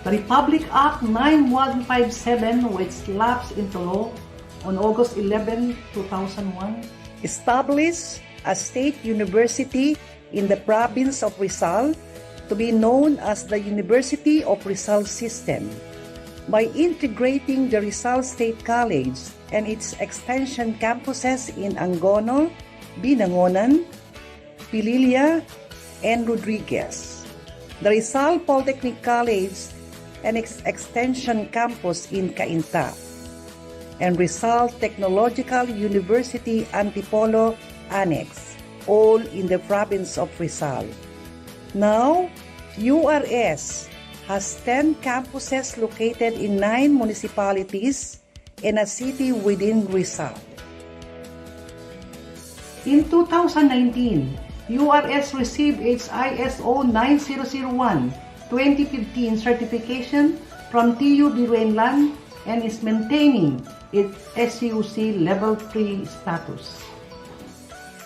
The Republic Act 9157, which lapsed into law on August 11, 2001, established a state university in the province of Rizal to be known as the University of Rizal System. By integrating the Rizal State College and its extension campuses in Angono, Binangonan, Pililla, and Rodriguez, the Rizal Polytechnic College and its extension campus in Cainta, and Rizal Technological University Antipolo Annex, all in the province of Rizal. Now, URS has 10 campuses located in 9 municipalities and a city within Rizal. In 2019, URS received its ISO 9001-2015 certification from TU Biruenlan and is maintaining its SUC Level 3 status.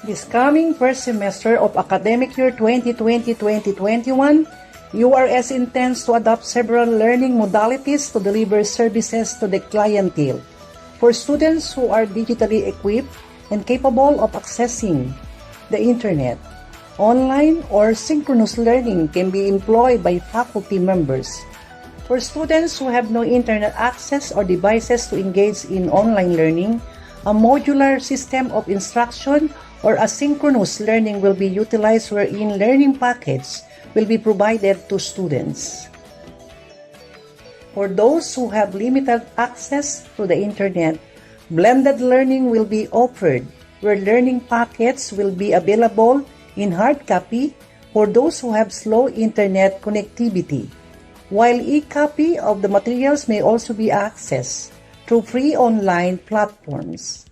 This coming first semester of academic year 2020-2021, URS intends to adopt several learning modalities to deliver services to the clientele. For students who are digitally equipped and capable of accessing the internet, online or synchronous learning can be employed by faculty members. For students who have no internet access or devices to engage in online learning, a modular system of instruction or asynchronous learning will be utilized wherein learning packets will be provided to students. For those who have limited access to the internet, blended learning will be offered where learning packets will be available in hard copy for those who have slow internet connectivity, while e-copy of the materials may also be accessed through free online platforms.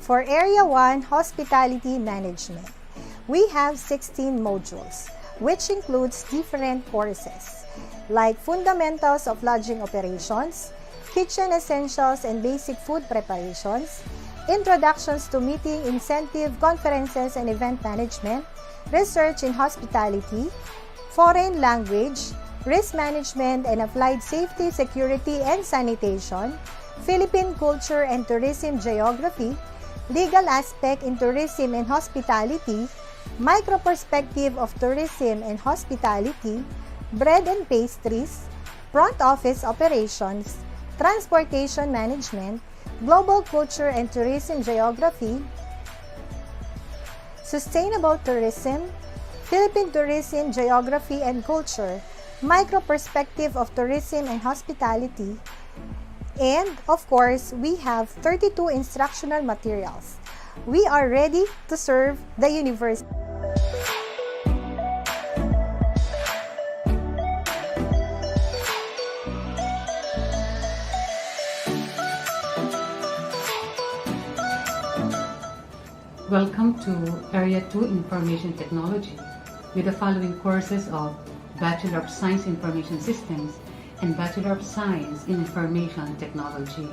For Area 1 Hospitality Management, we have 16 modules, which includes different courses like Fundamentals of Lodging Operations, Kitchen Essentials and Basic Food Preparations, Introductions to Meeting, Incentive, Conferences and Event Management, Research in Hospitality, Foreign Language, Risk Management and Applied Safety, Security and Sanitation, Philippine Culture and Tourism Geography, Legal Aspect in Tourism and Hospitality, Micro-Perspective of Tourism and Hospitality, Bread and Pastries, Front Office Operations, Transportation Management, Global Culture and Tourism Geography, sustainable tourism, Philippine tourism, geography and culture, micro-perspective of tourism and hospitality, and of course, we have 32 instructional materials. We are ready to serve the university. Welcome to Area 2 Information Technology with the following courses of Bachelor of Science Information Systems and Bachelor of Science in Information Technology.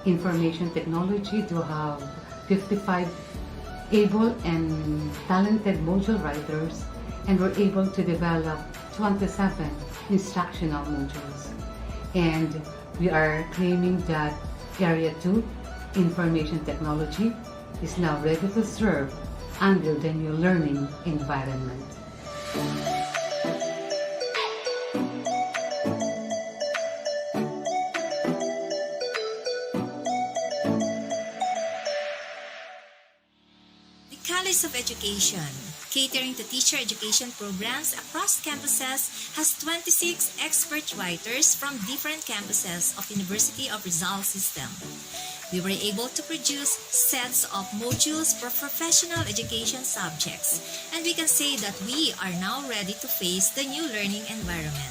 Information Technology do have 55 able and talented module writers, and we're able to develop 27 instructional modules. And we are claiming that Area 2 Information Technology is now ready to serve under the new learning environment. The College of Education, catering to teacher education programs across campuses, has 26 expert writers from different campuses of University of Rizal System. We were able to produce sets of modules for professional education subjects, and we can say that we are now ready to face the new learning environment.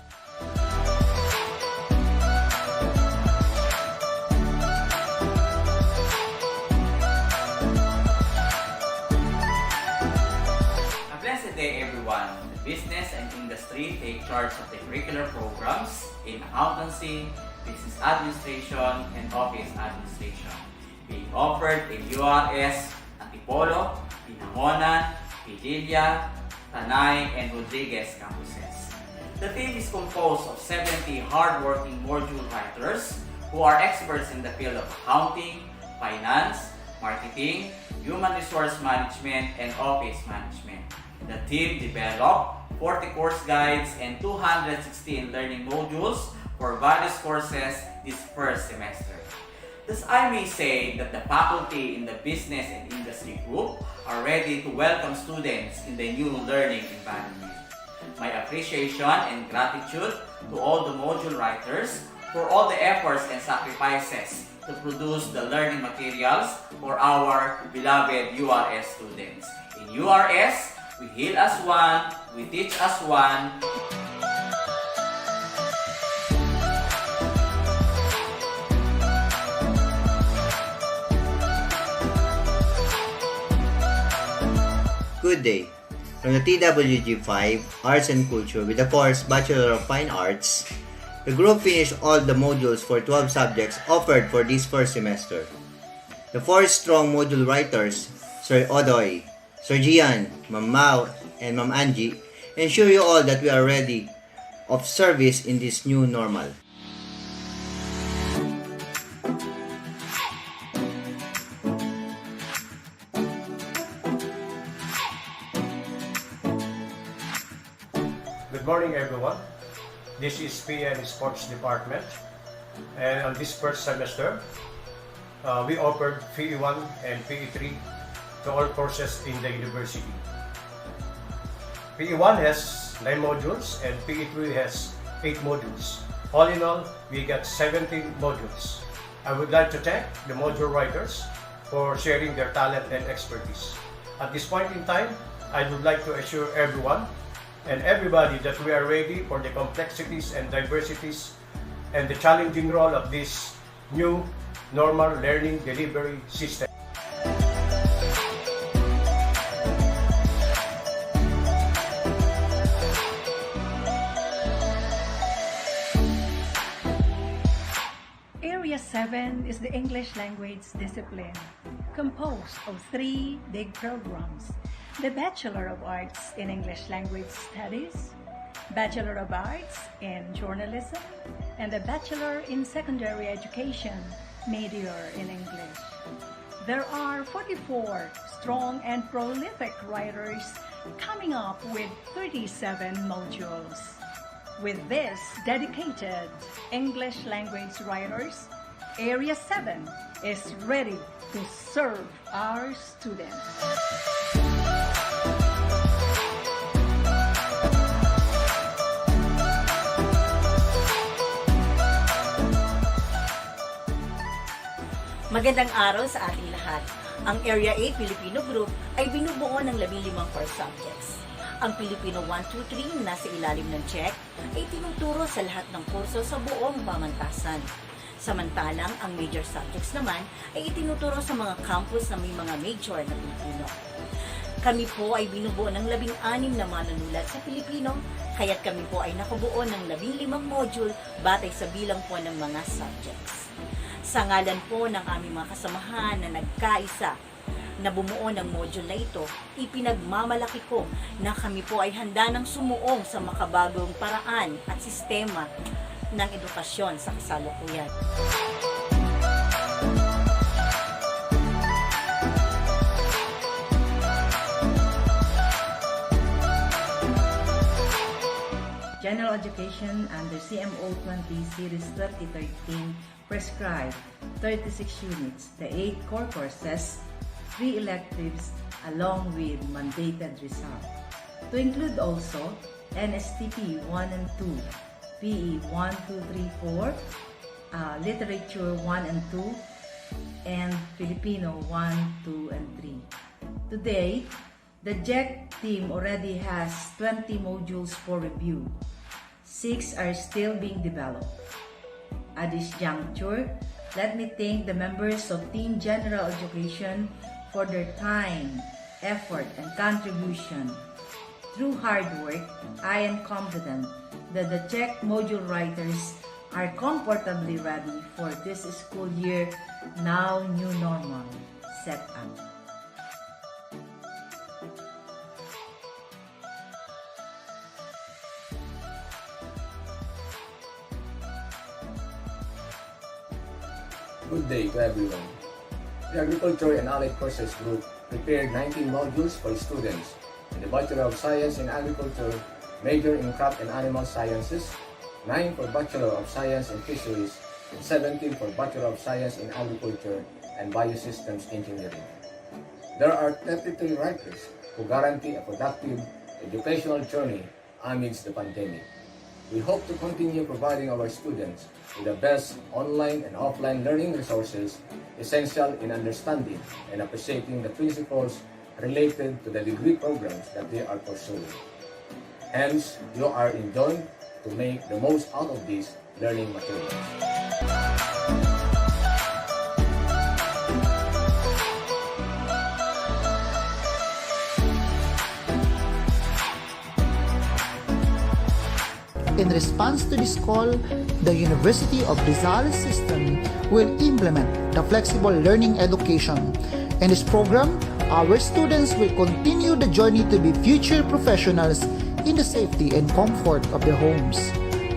A blessed day, everyone. The business and industry take charge of the curricular programs in accountancy, business administration, and office administration, being offered in URS, Antipolo, Binangonan, Pililia, Tanay, and Rodriguez campuses. The team is composed of 70 hardworking module writers who are experts in the field of accounting, finance, marketing, human resource management, and office management. The team developed 40 course guides and 216 learning modules for various courses this first semester. Thus, I may say that the faculty in the business and industry group are ready to welcome students in the new learning environment. My appreciation and gratitude to all the module writers for all the efforts and sacrifices to produce the learning materials for our beloved URS students. In URS, we heal as one, we teach as one. Good day. From the TWG5 Arts and Culture with the course Bachelor of Fine Arts, the group finished all the modules for 12 subjects offered for this first semester. The 4 strong module writers, Sir Odoy, Sir Gian, Ma'am Mao, and Ma'am Angie, ensure you all that we are ready of service in this new normal. Good morning, everyone. This is PM Sports Department, and on this first semester, we offered PE1 and PE3 to all courses in the university. PE1 has 9 modules and PE3 has 8 modules. All in all, we got 17 modules. I would like to thank the module writers for sharing their talent and expertise. At this point in time, I would like to assure everyone and everybody that we are ready for the complexities and diversities and the challenging role of this new normal learning delivery system. Area 7 is the English language discipline, composed of 3 big programs: the Bachelor of Arts in English Language Studies, Bachelor of Arts in Journalism, and the Bachelor in Secondary Education, Major in English. There are 44 strong and prolific writers coming up with 37 modules. With this dedicated English language writers, Area 7 is ready to serve our students. Magandang araw sa ating lahat. Ang Area 8 Filipino Group ay binubuo ng 15 core subjects. Ang Filipino 1, 2, 3 na nasa ilalim ng DICT ay tinuturo sa lahat ng kurso sa buong pamantasan. Samantalang ang major subjects naman ay itinuturo sa mga campus na may mga major na Pilipino. Kami po ay binubuo ng 16 na manunulat sa Pilipino, kaya't kami po ay nakabuo ng 15 module batay sa bilang po ng mga subjects. Sa ngalan po ng aming mga kasamahan na nagkaisa na bumuo ng module na ito, ipinagmamalaki ko na kami po ay handa ng sumuong sa makabagong paraan at sistema ng edukasyon sa kasalukuyan. General Education under CMO 20 Series 2013 prescribed 36 units, the 8 core courses, 3 electives, along with mandated result. To include also NSTP 1 and 2, PE 1, 2, 3, 4, Literature 1 and 2, and Filipino 1, 2, and 3. Today, the DICT team already has 20 modules for review. 6 are still being developed. At this juncture, let me thank the members of Team General Education for their time, effort, and contribution. Through hard work, I am confident that the DICT module writers are comfortably ready for this school year, now new normal, set up. Good day to everyone. The Agriculture and Allied Courses Group prepared 19 modules for students in the Bachelor of Science in Agriculture, major in Crop and Animal Sciences, 9 for Bachelor of Science in Fisheries, and 17 for Bachelor of Science in Agriculture and Biosystems Engineering. There are 33 writers who guarantee a productive educational journey amidst the pandemic. We hope to continue providing our students with the best online and offline learning resources essential in understanding and appreciating the principles related to the degree programs that they are pursuing. Hence, you are enjoined to make the most out of these learning materials. In response to this call, the University of Rizal system will implement the flexible learning education. In this program, our students will continue the journey to be future professionals in the safety and comfort of their homes.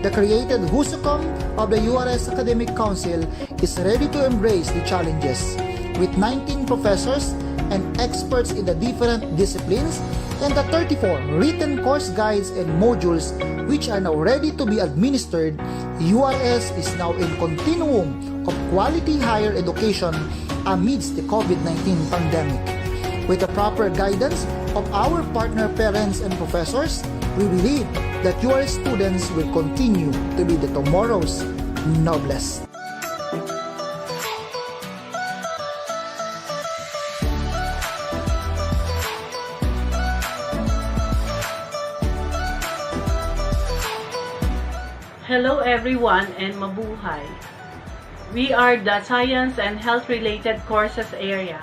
The created HUSUCOM of the URS Academic Council is ready to embrace the challenges. With 19 professors and experts in the different disciplines, and the 34 written course guides and modules which are now ready to be administered, URS is now in continuum of quality higher education amidst the COVID-19 pandemic. With the proper guidance of our partner parents and professors, we believe that URS students will continue to be the tomorrow's noblest. Hello everyone and mabuhay. We are the Science and Health related courses area.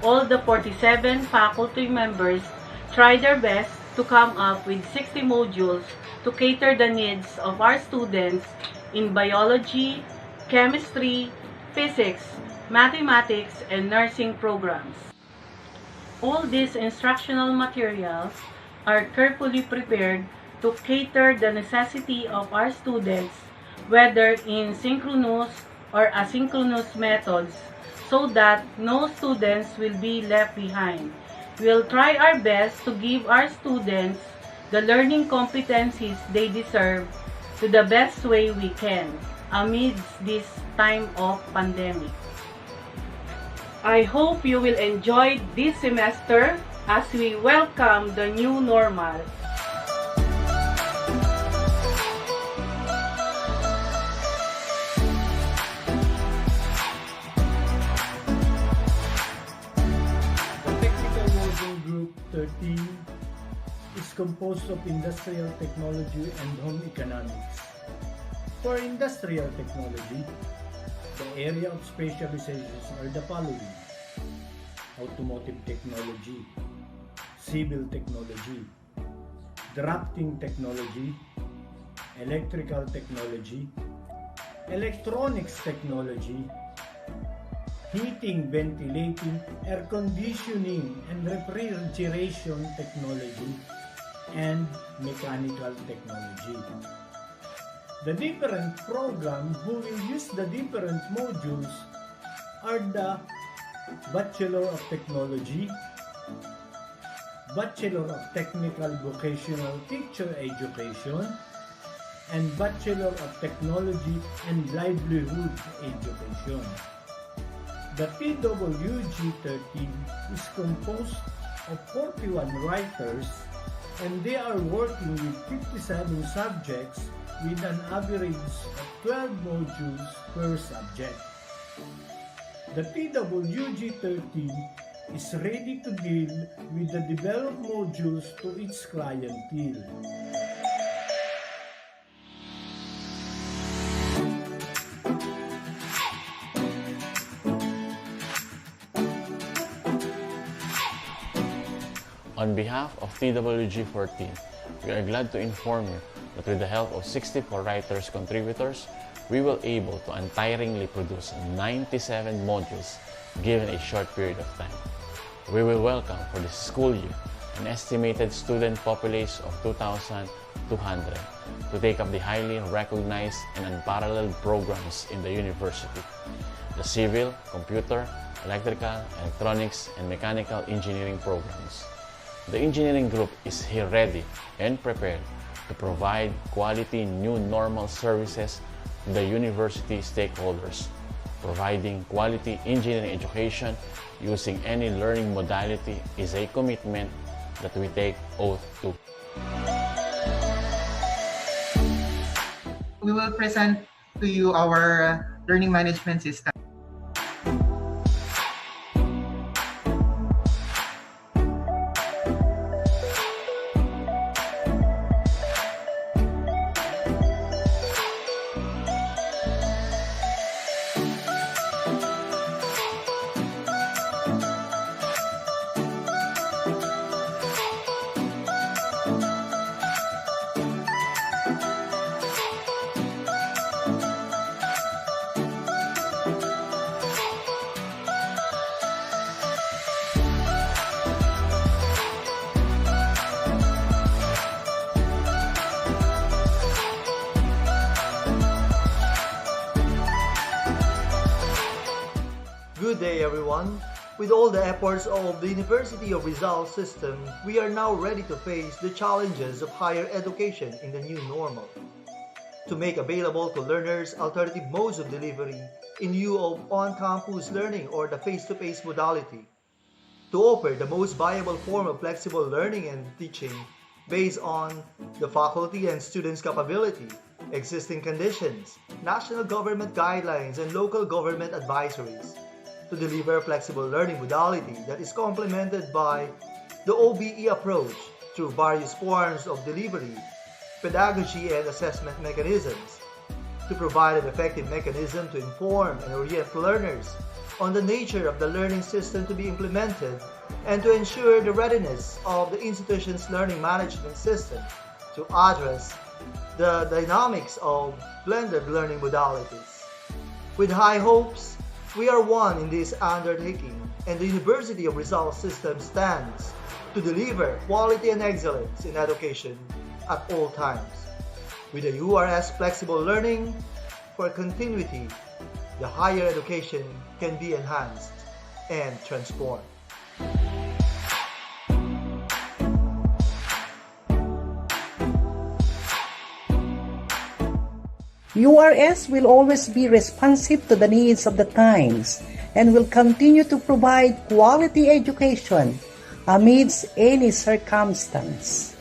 All the 47 faculty members try their best to come up with 60 modules to cater the needs of our students in biology, chemistry, physics, mathematics, and nursing programs. All these instructional materials are carefully prepared to cater the necessity of our students, whether in synchronous or asynchronous methods, so that no students will be left behind. We'll try our best to give our students the learning competencies they deserve to the best way we can amidst this time of pandemic. I hope you will enjoy this semester as we welcome the new normal. is composed of industrial technology and home economics. For industrial technology, the area of specializations are the following: automotive technology, civil technology, drafting technology, electrical technology, electronics technology, heating, ventilating, air conditioning, and refrigeration technology, and mechanical technology. The different programs who will use the different modules are the Bachelor of Technology, Bachelor of Technical Vocational Teacher Education, and Bachelor of Technology and Livelihood Education. The TWG-13 is composed of 41 writers, and they are working with 57 subjects with an average of 12 modules per subject. The TWG-13 is ready to deal with the developed modules to its clientele. On behalf of TWG-14, we are glad to inform you that with the help of 64 writers contributors, we will able to untiringly produce 97 modules given a short period of time. We will welcome for this school year an estimated student population of 2,200 to take up the highly recognized and unparalleled programs in the university: the civil, computer, electrical, electronics, and mechanical engineering programs. The engineering group is here ready and prepared to provide quality new normal services to the university stakeholders, providing quality engineering education using any learning modality is a commitment that we take oath to. We will present to you our learning management system. Good day everyone. With all the efforts of the University of Rizal system, we are now ready to face the challenges of higher education in the new normal. To make available to learners alternative modes of delivery in lieu of on-campus learning or the face-to-face modality. To offer the most viable form of flexible learning and teaching based on the faculty and students' capability, existing conditions, national government guidelines, and local government advisories. To deliver a flexible learning modality that is complemented by the OBE approach through various forms of delivery, pedagogy, and assessment mechanisms. To provide an effective mechanism to inform and orient learners on the nature of the learning system to be implemented, and to ensure the readiness of the institution's learning management system to address the dynamics of blended learning modalities. With high hopes, we are one in this undertaking, and the University of Rizal system stands to deliver quality and excellence in education at all times. With the URS flexible learning for continuity, the higher education can be enhanced and transformed. URS will always be responsive to the needs of the times and will continue to provide quality education amidst any circumstance.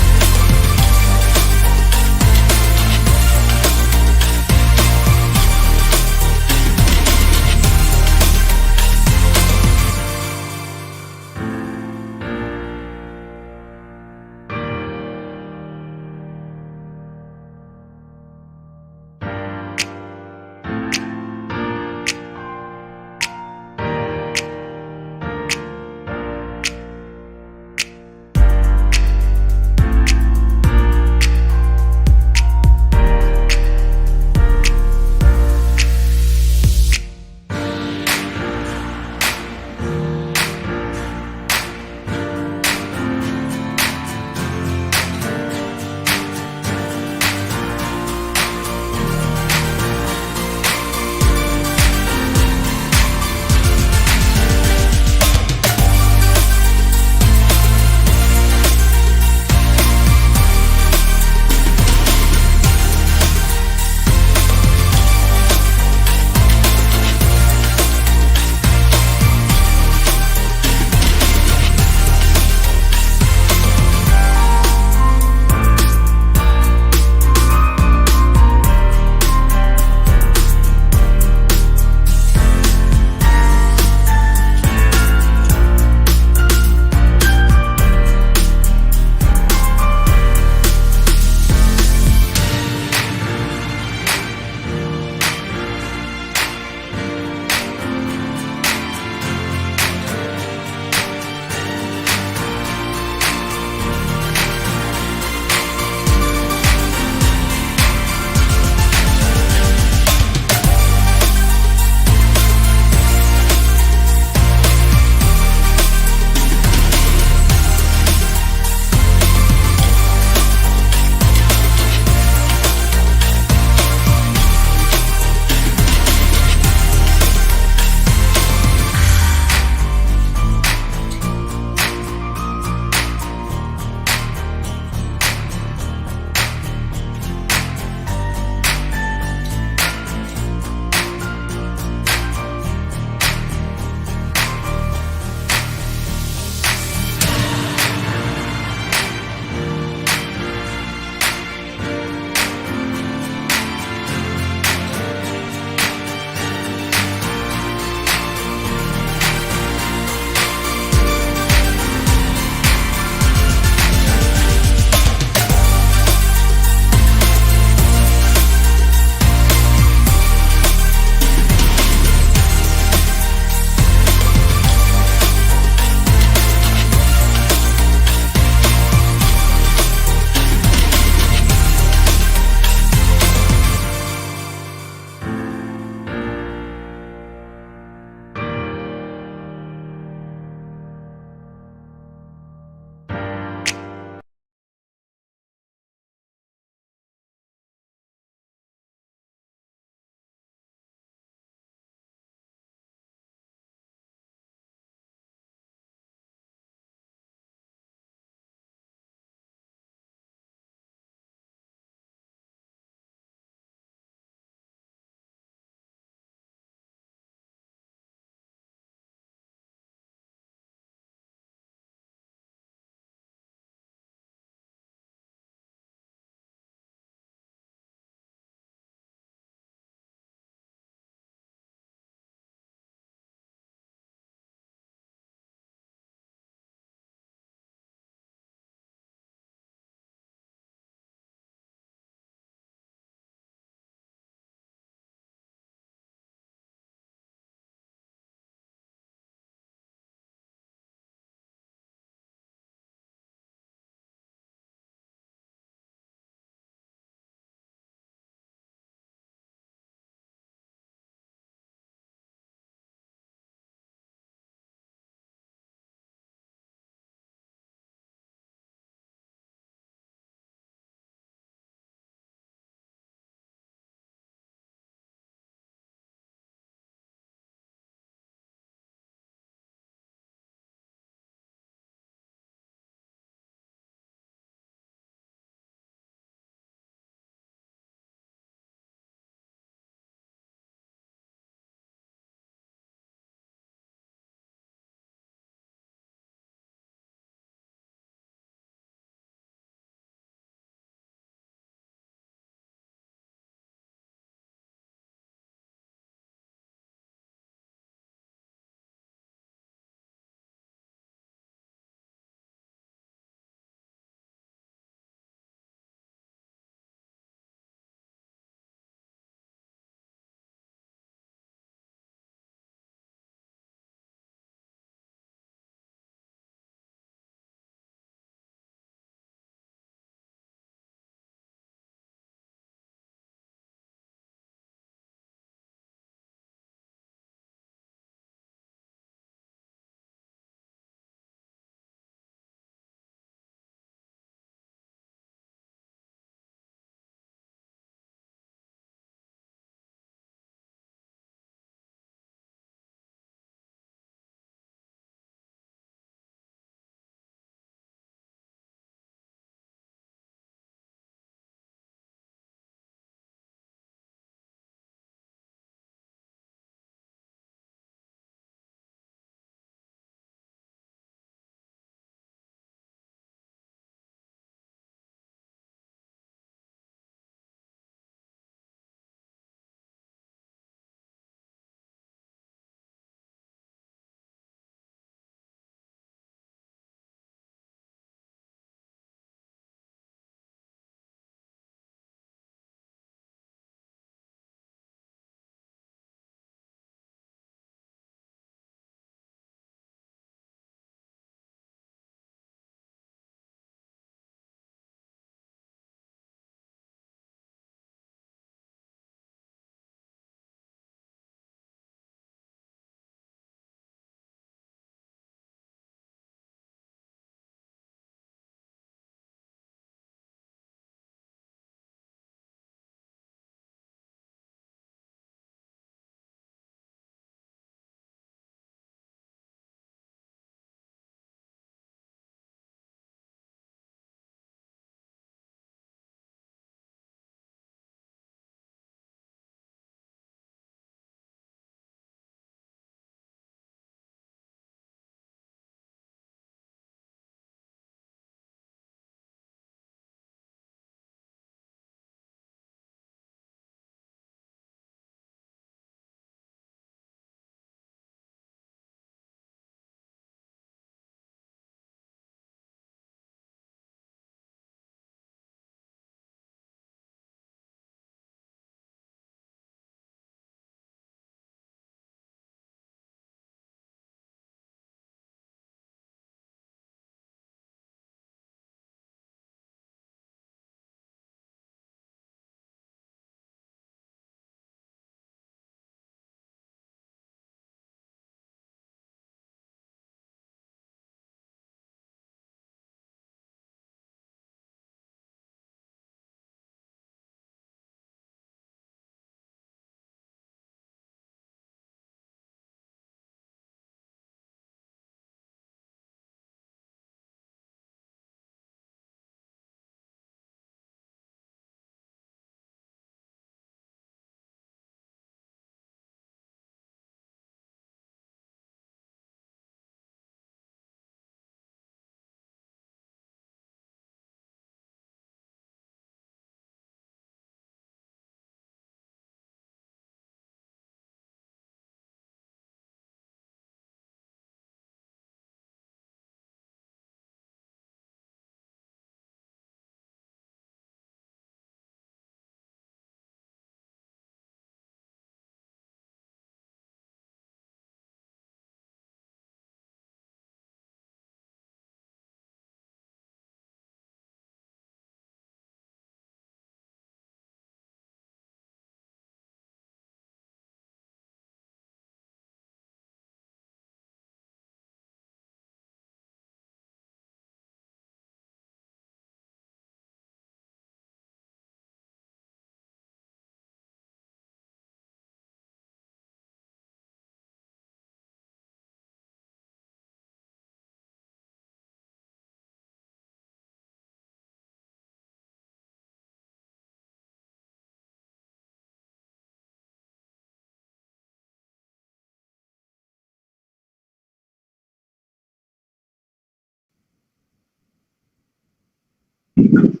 Good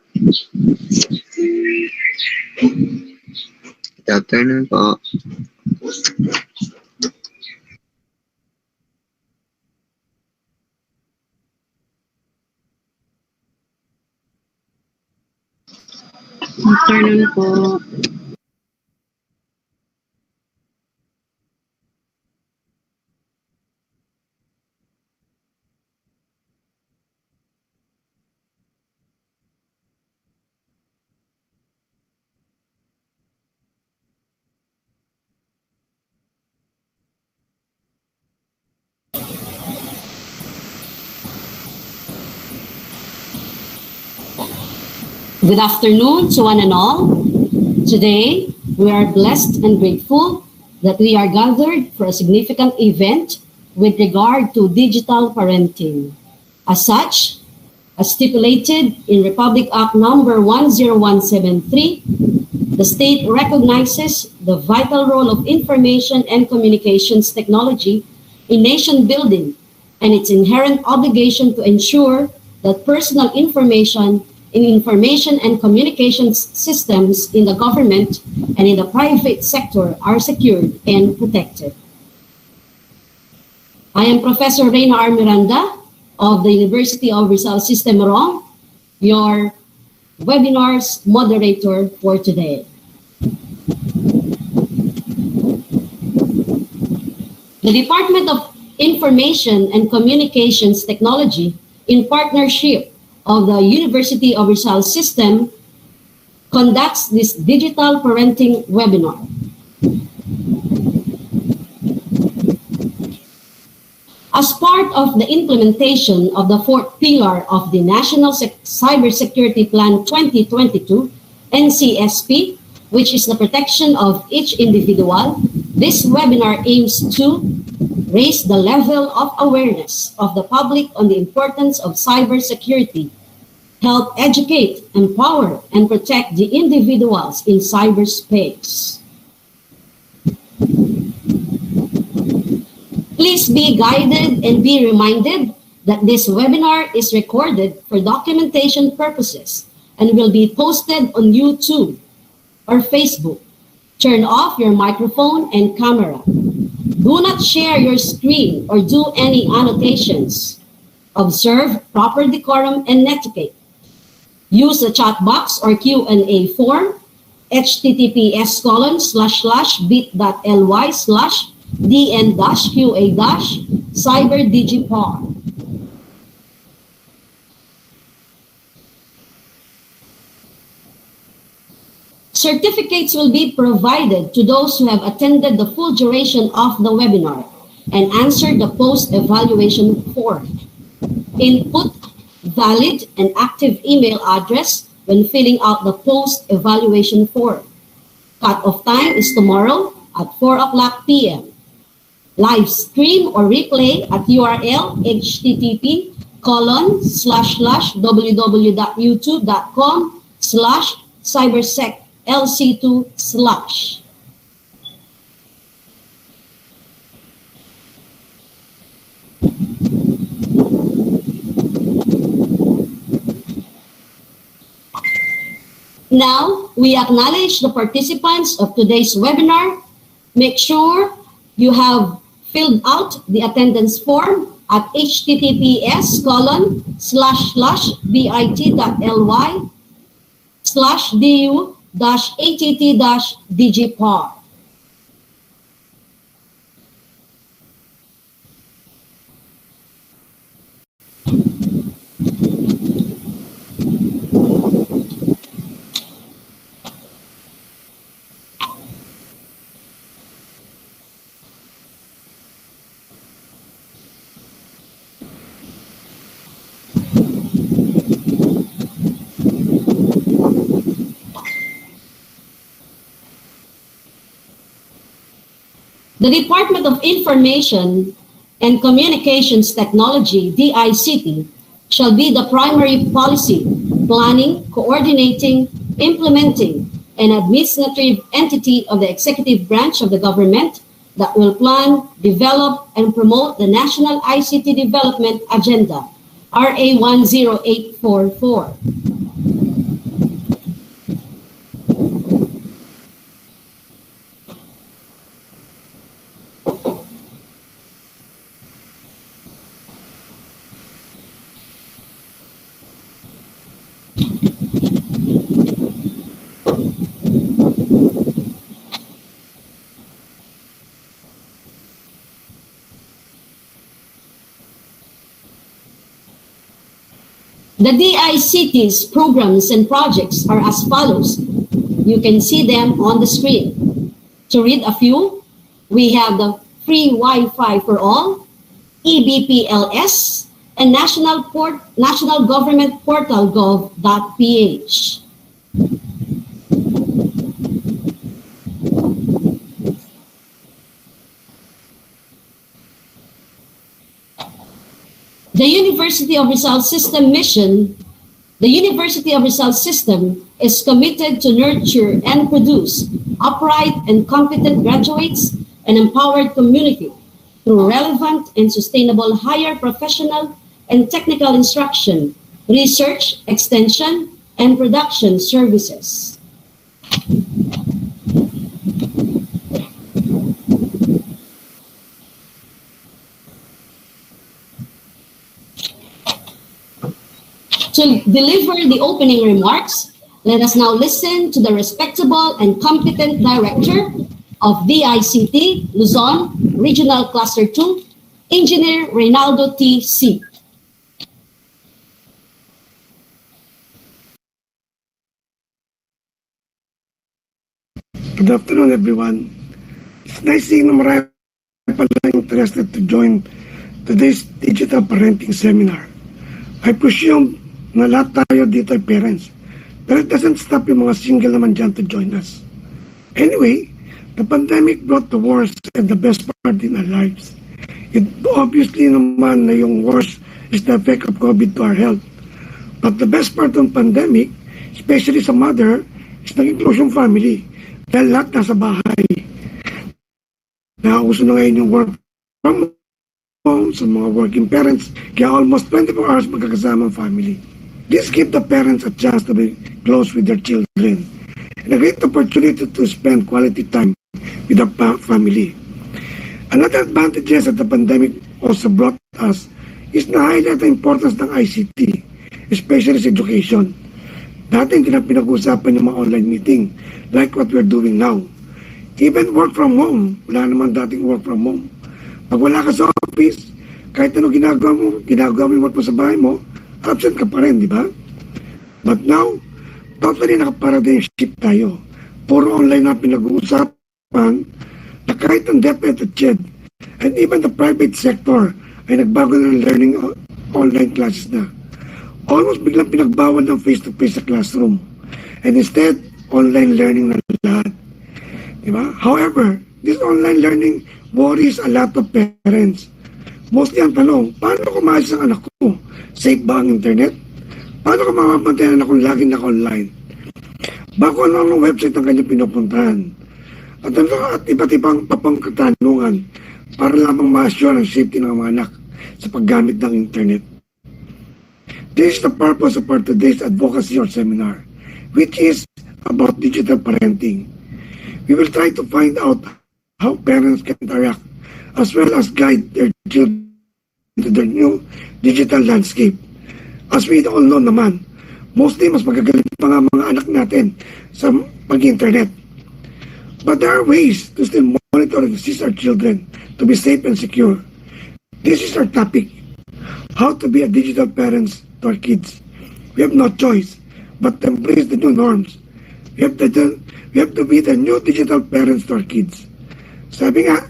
afternoon po. Afternoon po. Good afternoon to one and all. Today, we are blessed and grateful that we are gathered for a significant event with regard to digital parenting. As such, as stipulated in Republic Act number 10173, the state recognizes the vital role of information and communications technology in nation building and its inherent obligation to ensure that personal information in information and communications systems in the government and in the private sector are secured and protected. I am Professor Reyna R. Miranda of the University of Rizal System Morong, your webinar's moderator for today. The Department of Information and Communications Technology, in partnership of the University of Rizal System, conducts this digital parenting webinar. As part of the implementation of the fourth pillar of the National Cybersecurity Plan 2022, NCSP, which is the protection of each individual, this webinar aims to raise the level of awareness of the public on the importance of cybersecurity, help educate, empower, and protect the individuals in cyberspace. Please be guided and be reminded that this webinar is recorded for documentation purposes and will be posted on YouTube or Facebook. Turn off your microphone and camera. Do not share your screen or do any annotations. Observe proper decorum and etiquette. Use the chat box or Q&A form, https://bit.ly/dn-qa-cyberdigipar. Certificates will be provided to those who have attended the full duration of the webinar and answered the post-evaluation form. Input valid and active email address when filling out the post-evaluation form. Cut-off time is tomorrow at 4:00 p.m. Live stream or replay at URL http://www.youtube.com/cyberseklc2/. Now, we acknowledge the participants of today's webinar. Make sure you have filled out the attendance form at https://bit.ly/du-att-digipar. The Department of Information and Communications Technology, DICT, shall be the primary policy, planning, coordinating, implementing, and administrative entity of the executive branch of the government that will plan, develop, and promote the National ICT Development Agenda, RA 10844. The DICT's programs and projects are as follows. You can see them on the screen. To read a few, we have the free Wi-Fi for all, EBPLS, and National Government Portal gov.ph. The University of Rizal System mission, the University of Rizal System is committed to nurture and produce upright and competent graduates and empowered community through relevant and sustainable higher professional and technical instruction, research, extension, and production services. To deliver the opening remarks, let us now listen to the respectable and competent Director of DICT Luzon Regional Cluster 2, Engineer Reynaldo T. C. Good afternoon, everyone. It's nice seeing na marami pala interested to join today's digital parenting seminar. I presume na lahat tayo dito ay parents, pero it doesn't stop yung mga single naman dyan to join us. Anyway, the pandemic brought the worst and the best part in our lives. It obviously naman na yung worst is the effect of COVID to our health. But the best part ng pandemic, especially sa mother, is naging close yung family. Dahil lahat nasa bahay. Nauso na ngayon yung work from home sa mga working parents, kaya almost 24 hours magkakasama ang family. This gives the parents a chance to be close with their children and a great opportunity to spend quality time with the family. Another advantages that the pandemic also brought us is na-highlight the importance ng ICT, especially sa education. Dati hindi na pinag-uusapan yung mga online meeting like what we're doing now. Even work from home, wala naman dating work from home. Pag wala ka sa office, kahit ano ginagawa mo yung work mo sa bahay mo, absent ka pa rin, di ba? But now, totally nakaparadigm shift tayo. Puro online na pinag-uusapan na kahit ang DepEd at CHED and even the private sector ay nagbago ng learning online classes na. Almost biglang pinagbawal ng face-to-face sa classroom. And instead, online learning na lahat. Diba? However, this online learning worries a lot of parents. Mostly ang tanong, paano ko maayos ang anak ko? Safe ba ang internet? Paano ko mamapantayan ang anak kong laging naka-online? Bako ano ang website ang kanyang pinupuntahan? At iba't ibang papangkatanungan para lamang ma-assure ang safety ng mga anak sa paggamit ng internet. This is the purpose of our today's advocacy or seminar, which is about digital parenting. We will try to find out how parents can interact as well as guide their children into their new digital landscape. As we all know naman, mostly mas magagaling pa nga mga anak natin sa pag-internet. But there are ways to still monitor and assist our children to be safe and secure. This is our topic, how to be a digital parents to our kids. We have no choice but to embrace the new norms. We have to be the new digital parents to our kids. Sabi nga,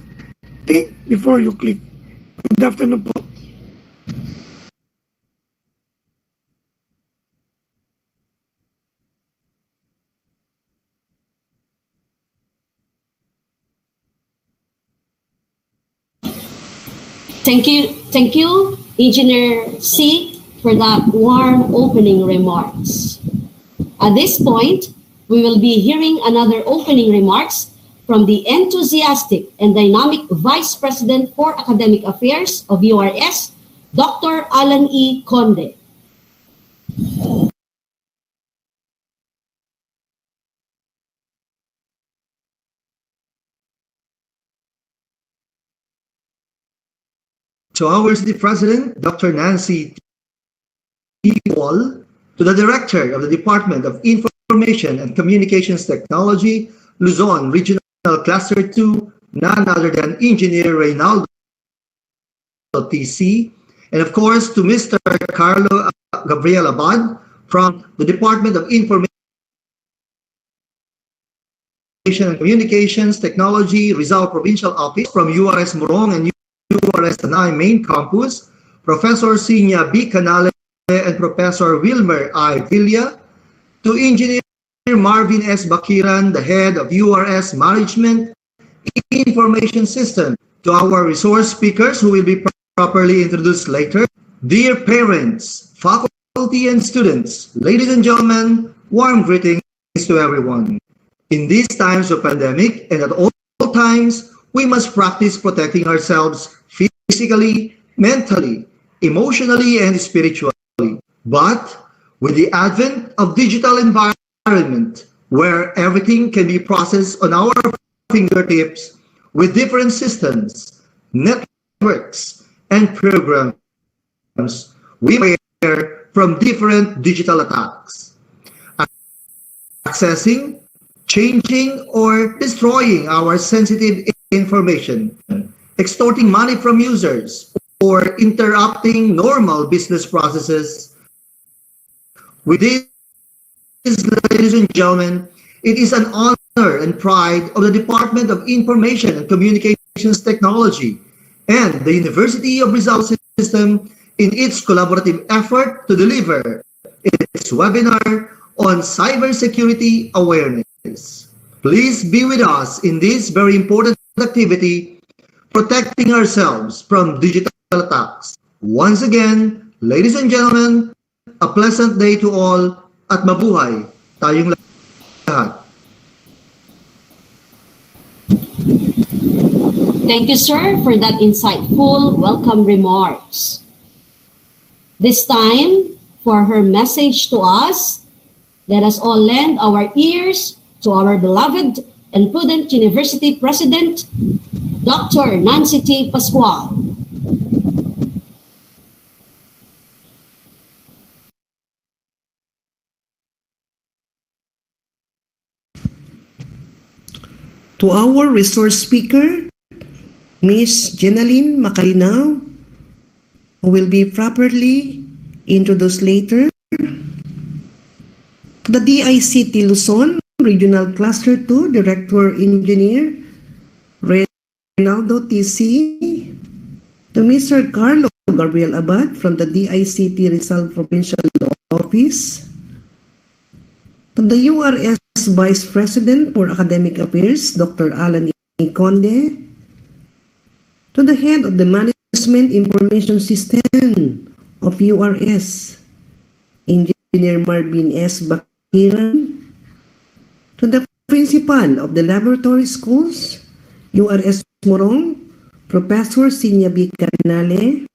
think before you click. Good afternoon po. Thank you, Engineer C, for that warm opening remarks. At this point, we will be hearing another opening remarks from the enthusiastic and dynamic Vice President for Academic Affairs of URS, Dr. Alan E. Conde. To our City President, Dr. Nancy T. Wall, to the Director of the Department of Information and Communications Technology, Luzon Regional Cluster 2, none other than Engineer Reynaldo TC, And of course, to Mr. Carlo Gabriel Abad from the Department of Information and Communications Technology, Rizal Provincial Office, from URS Morong and URS Tanay Main Campus, Professor Sinya B. Canale and Professor Wilmer I. Villa, to Engineer Marvin S. Bakiran, the head of URS Management Information System, to our resource speakers who will be properly introduced later. Dear parents, faculty, and students, ladies and gentlemen, warm greetings to everyone. In these times of pandemic and at all times, we must practice protecting ourselves physically, mentally, emotionally, and spiritually. But with the advent of digital environment, where everything can be processed on our fingertips with different systems, networks, and programs, we aware from different digital attacks, accessing, changing, or destroying our sensitive information, extorting money from users, or interrupting normal business processes. With this, ladies and gentlemen, it is an honor and pride of the Department of Information and Communications Technology and the University of Rizal System in its collaborative effort to deliver its webinar on cybersecurity awareness. Please be with us in this very important activity, protecting ourselves from digital attacks. Once again, ladies and gentlemen, a pleasant day to all at mabuhay tayong lahat. Thank you, sir, for that insightful welcome remarks. This time, for her message to us, let us all lend our ears to our beloved and prudent University President, Dr. Nancy T. Pascual. To our resource speaker, Ms. Jenaline Macalinao, who will be properly introduced later. The DICT Luzon Regional Cluster 2 Director Engineer, Reynaldo TC. To Mr. Carlo Gabriel Abad from the DICT Rizal Provincial Office. To the URS Vice President for Academic Affairs, Dr. Alan E. Conde. To the Head of the Management Information System of URS, Engineer Marvin S. Bakiran. To the Principal of the Laboratory Schools, URS Morong, Professor Sinya B. Canale.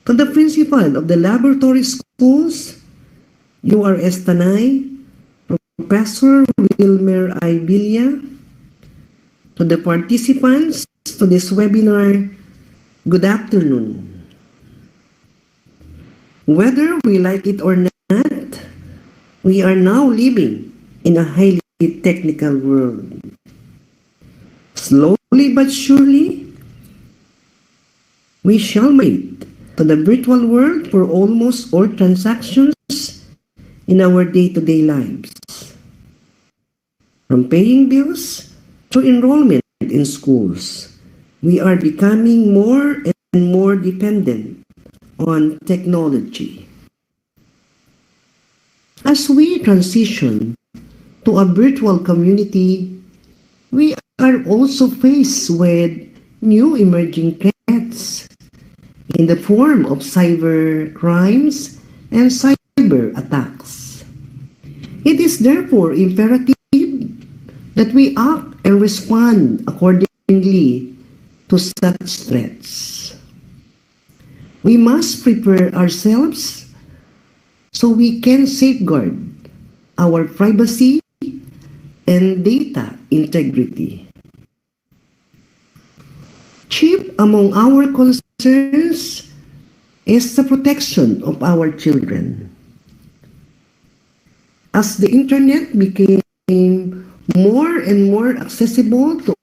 To the Principal of the Laboratory Schools, URS Tanay, Professor Wilmer I. Villa. To the participants to this webinar, good afternoon. Whether we like it or not, we are now living in a highly technical world. Slowly but surely, we shall migrate to the virtual world for almost all transactions in our day-to-day lives. From paying bills to enrollment in schools, we are becoming more and more dependent on technology. As we transition to a virtual community, we are also faced with new emerging threats in the form of cyber crimes and cyber attacks. It is therefore imperative that we act and respond accordingly to such threats. We must prepare ourselves so we can safeguard our privacy and data integrity. Chief among our concerns is the protection of our children. As the internet became more and more accessible to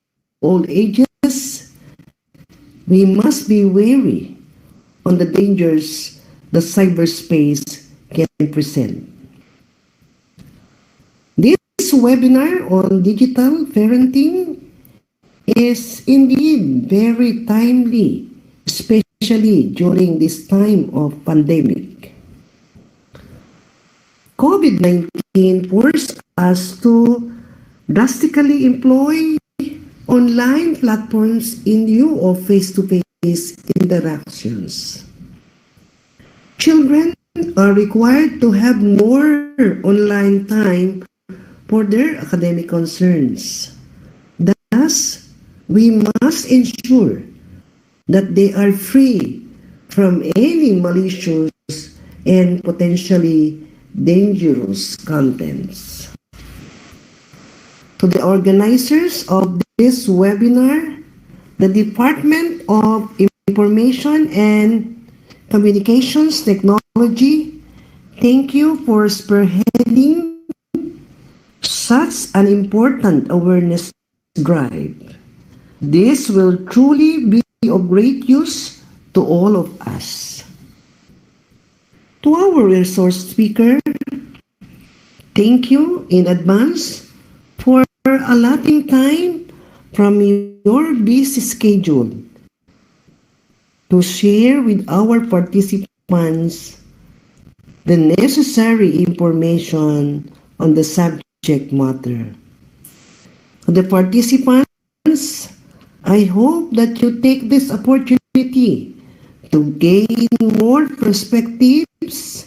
all ages, we must be wary on the dangers the cyberspace can present. This webinar on digital parenting is indeed very timely, especially during this time of pandemic. COVID-19 forced us to drastically employ online platforms in lieu of face-to-face interactions. Children are required to have more online time for their academic concerns. Thus, we must ensure that they are free from any malicious and potentially dangerous contents. To the organizers of this webinar, the Department of Information and Communications Technology, thank you for spearheading such an important awareness drive. This will truly be of great use to all of us. To our resource speaker, thank you in advance for allotting time from your busy schedule to share with our participants the necessary information on the subject matter. To the participants, I hope that you take this opportunity to gain more perspectives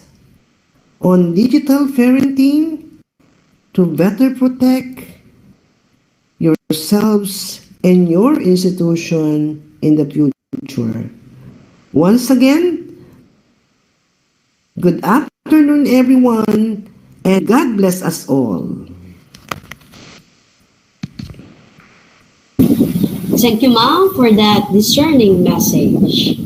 on digital parenting to better protect yourselves and your institution in the future. Once again, good afternoon everyone, and God bless us all. Thank you, Ma'am, for that discerning message.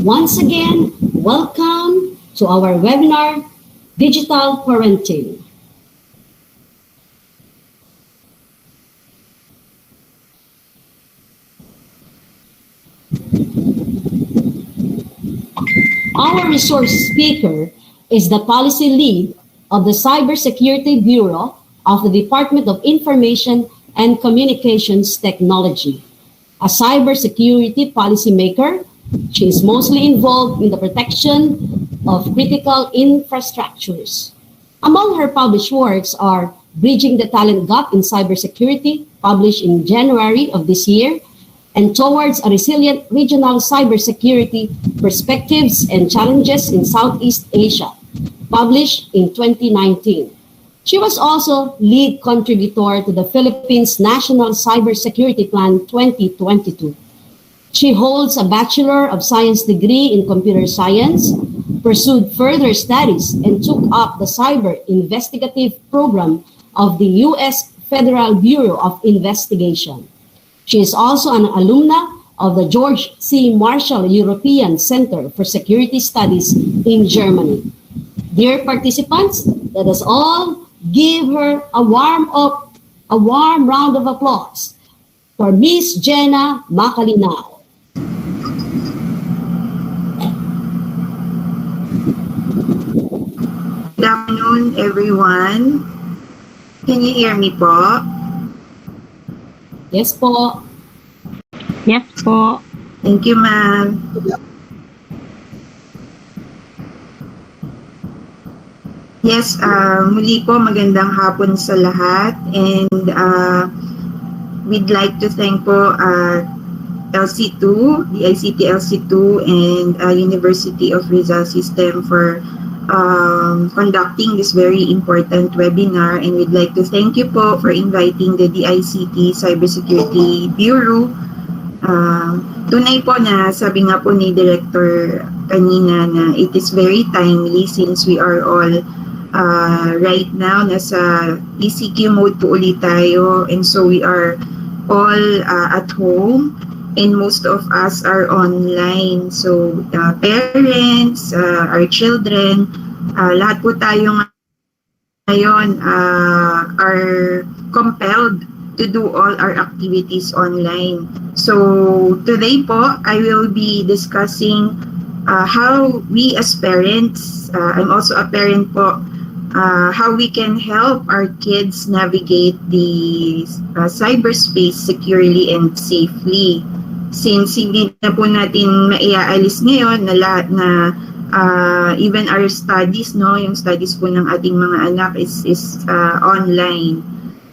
Once again, welcome to our webinar, Digital Parenting. Our resource speaker is the policy lead of the Cybersecurity Bureau of the Department of Information and Communications Technology. A cybersecurity policymaker, she is mostly involved in the protection of critical infrastructures. Among her published works are Bridging the Talent Gap in Cybersecurity, published in January of this year, and Towards a Resilient Regional Cybersecurity Perspectives and Challenges in Southeast Asia, published in 2019. She was also lead contributor to the Philippines National Cybersecurity Plan 2022. She holds a Bachelor of Science degree in Computer Science, pursued further studies, and took up the Cyber Investigative Program of the U.S. Federal Bureau of Investigation. She is also an alumna of the George C. Marshall European Center for Security Studies in Germany. Dear participants, let us all give her a warm round of applause for Miss Jenna Macalinao. Good afternoon, everyone. Can you hear me po? Yes po. Yes po. Thank you, ma'am. Yes, muli po magandang hapon sa lahat, and we'd like to thank po LC2, DICT LC2 and University of Rizal System for conducting this very important webinar, and we'd like to thank you po for inviting the DICT Cybersecurity Bureau. Tunay po na sabi nga po ni Director kanina na it is very timely since we are all right now nasa ECQ mode po ulit tayo, and so we are all at home, and most of us are online. So, parents, our children, lahat po tayo ngayon are compelled to do all our activities online. So, today po, I will be discussing how we as parents, I'm also a parent po, how we can help our kids navigate the cyberspace securely and safely. Since hindi na po natin maiaalis ngayon na lahat na even our studies, no, yung studies po ng ating mga anak is online.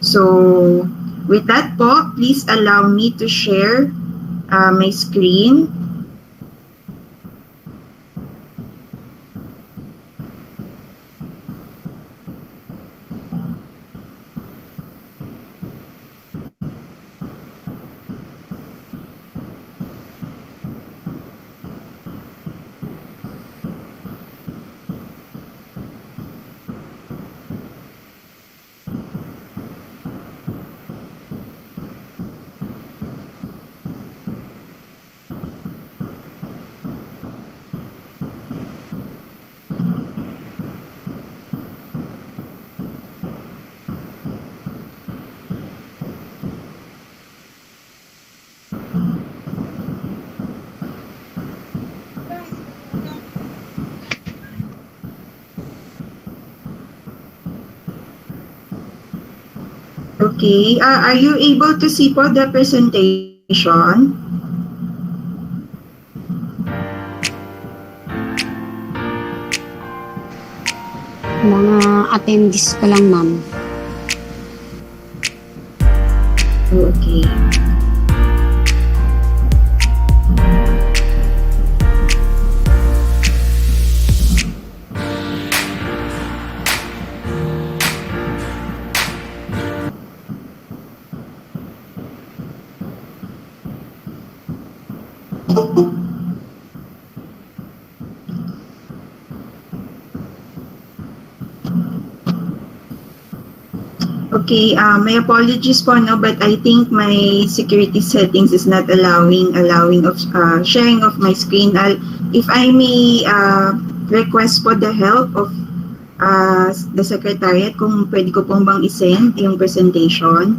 So, with that po, please allow me to share my screen. Okay, are you able to see po the presentation? Mga attendees ko lang, ma'am. Okay. Okay, my apologies po, no, but I think my security settings is not allowing of sharing of my screen. If I may request po the help of the secretariat, kung pwede ko pong bang isend yung presentation.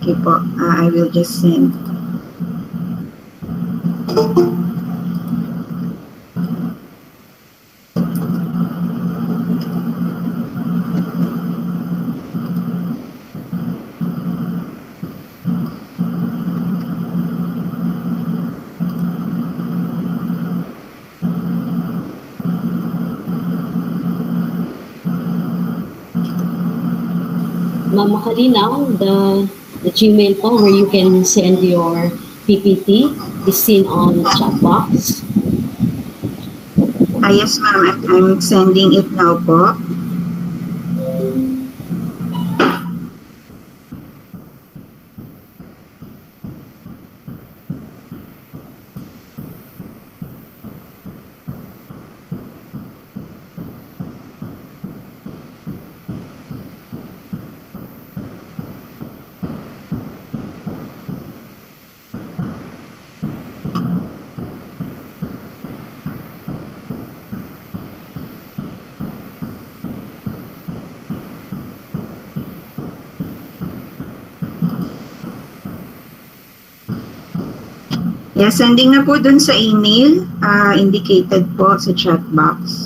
Okay po, I will just send. Ma'am Makalinaw, the Gmail po where you can send your PPT is seen on the chat box. Yes, ma'am. I'm sending it now po. Yeah, sending na po dun sa email, indicated po sa chat box.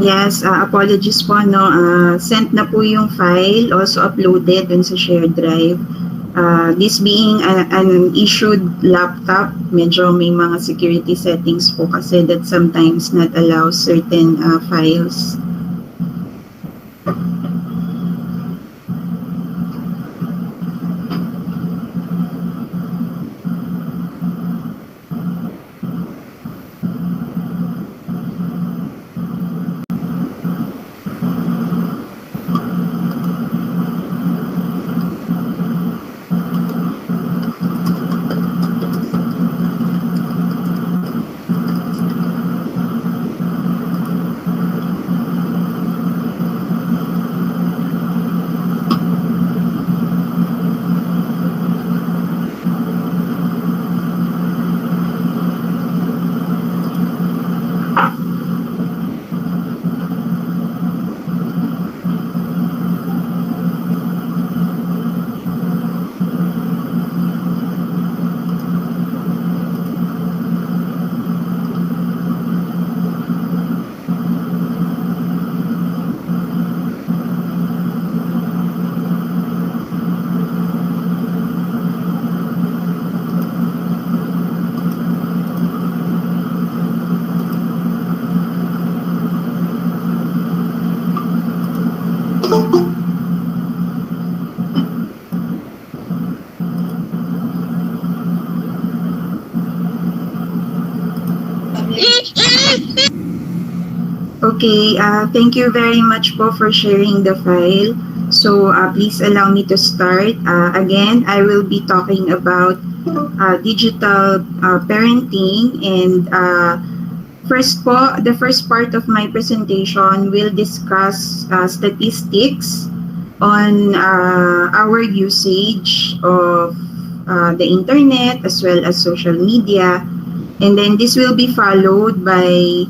Yes, apologies po, no. Sent na po yung file, also uploaded dun sa shared drive. This being an issued laptop, medyo may mga security settings po kasi that sometimes not allow certain files. Okay, thank you very much po for sharing the file. So please allow me to start. Again, I will be talking about digital parenting, and the first part of my presentation will discuss statistics on our usage of the internet as well as social media, and then this will be followed by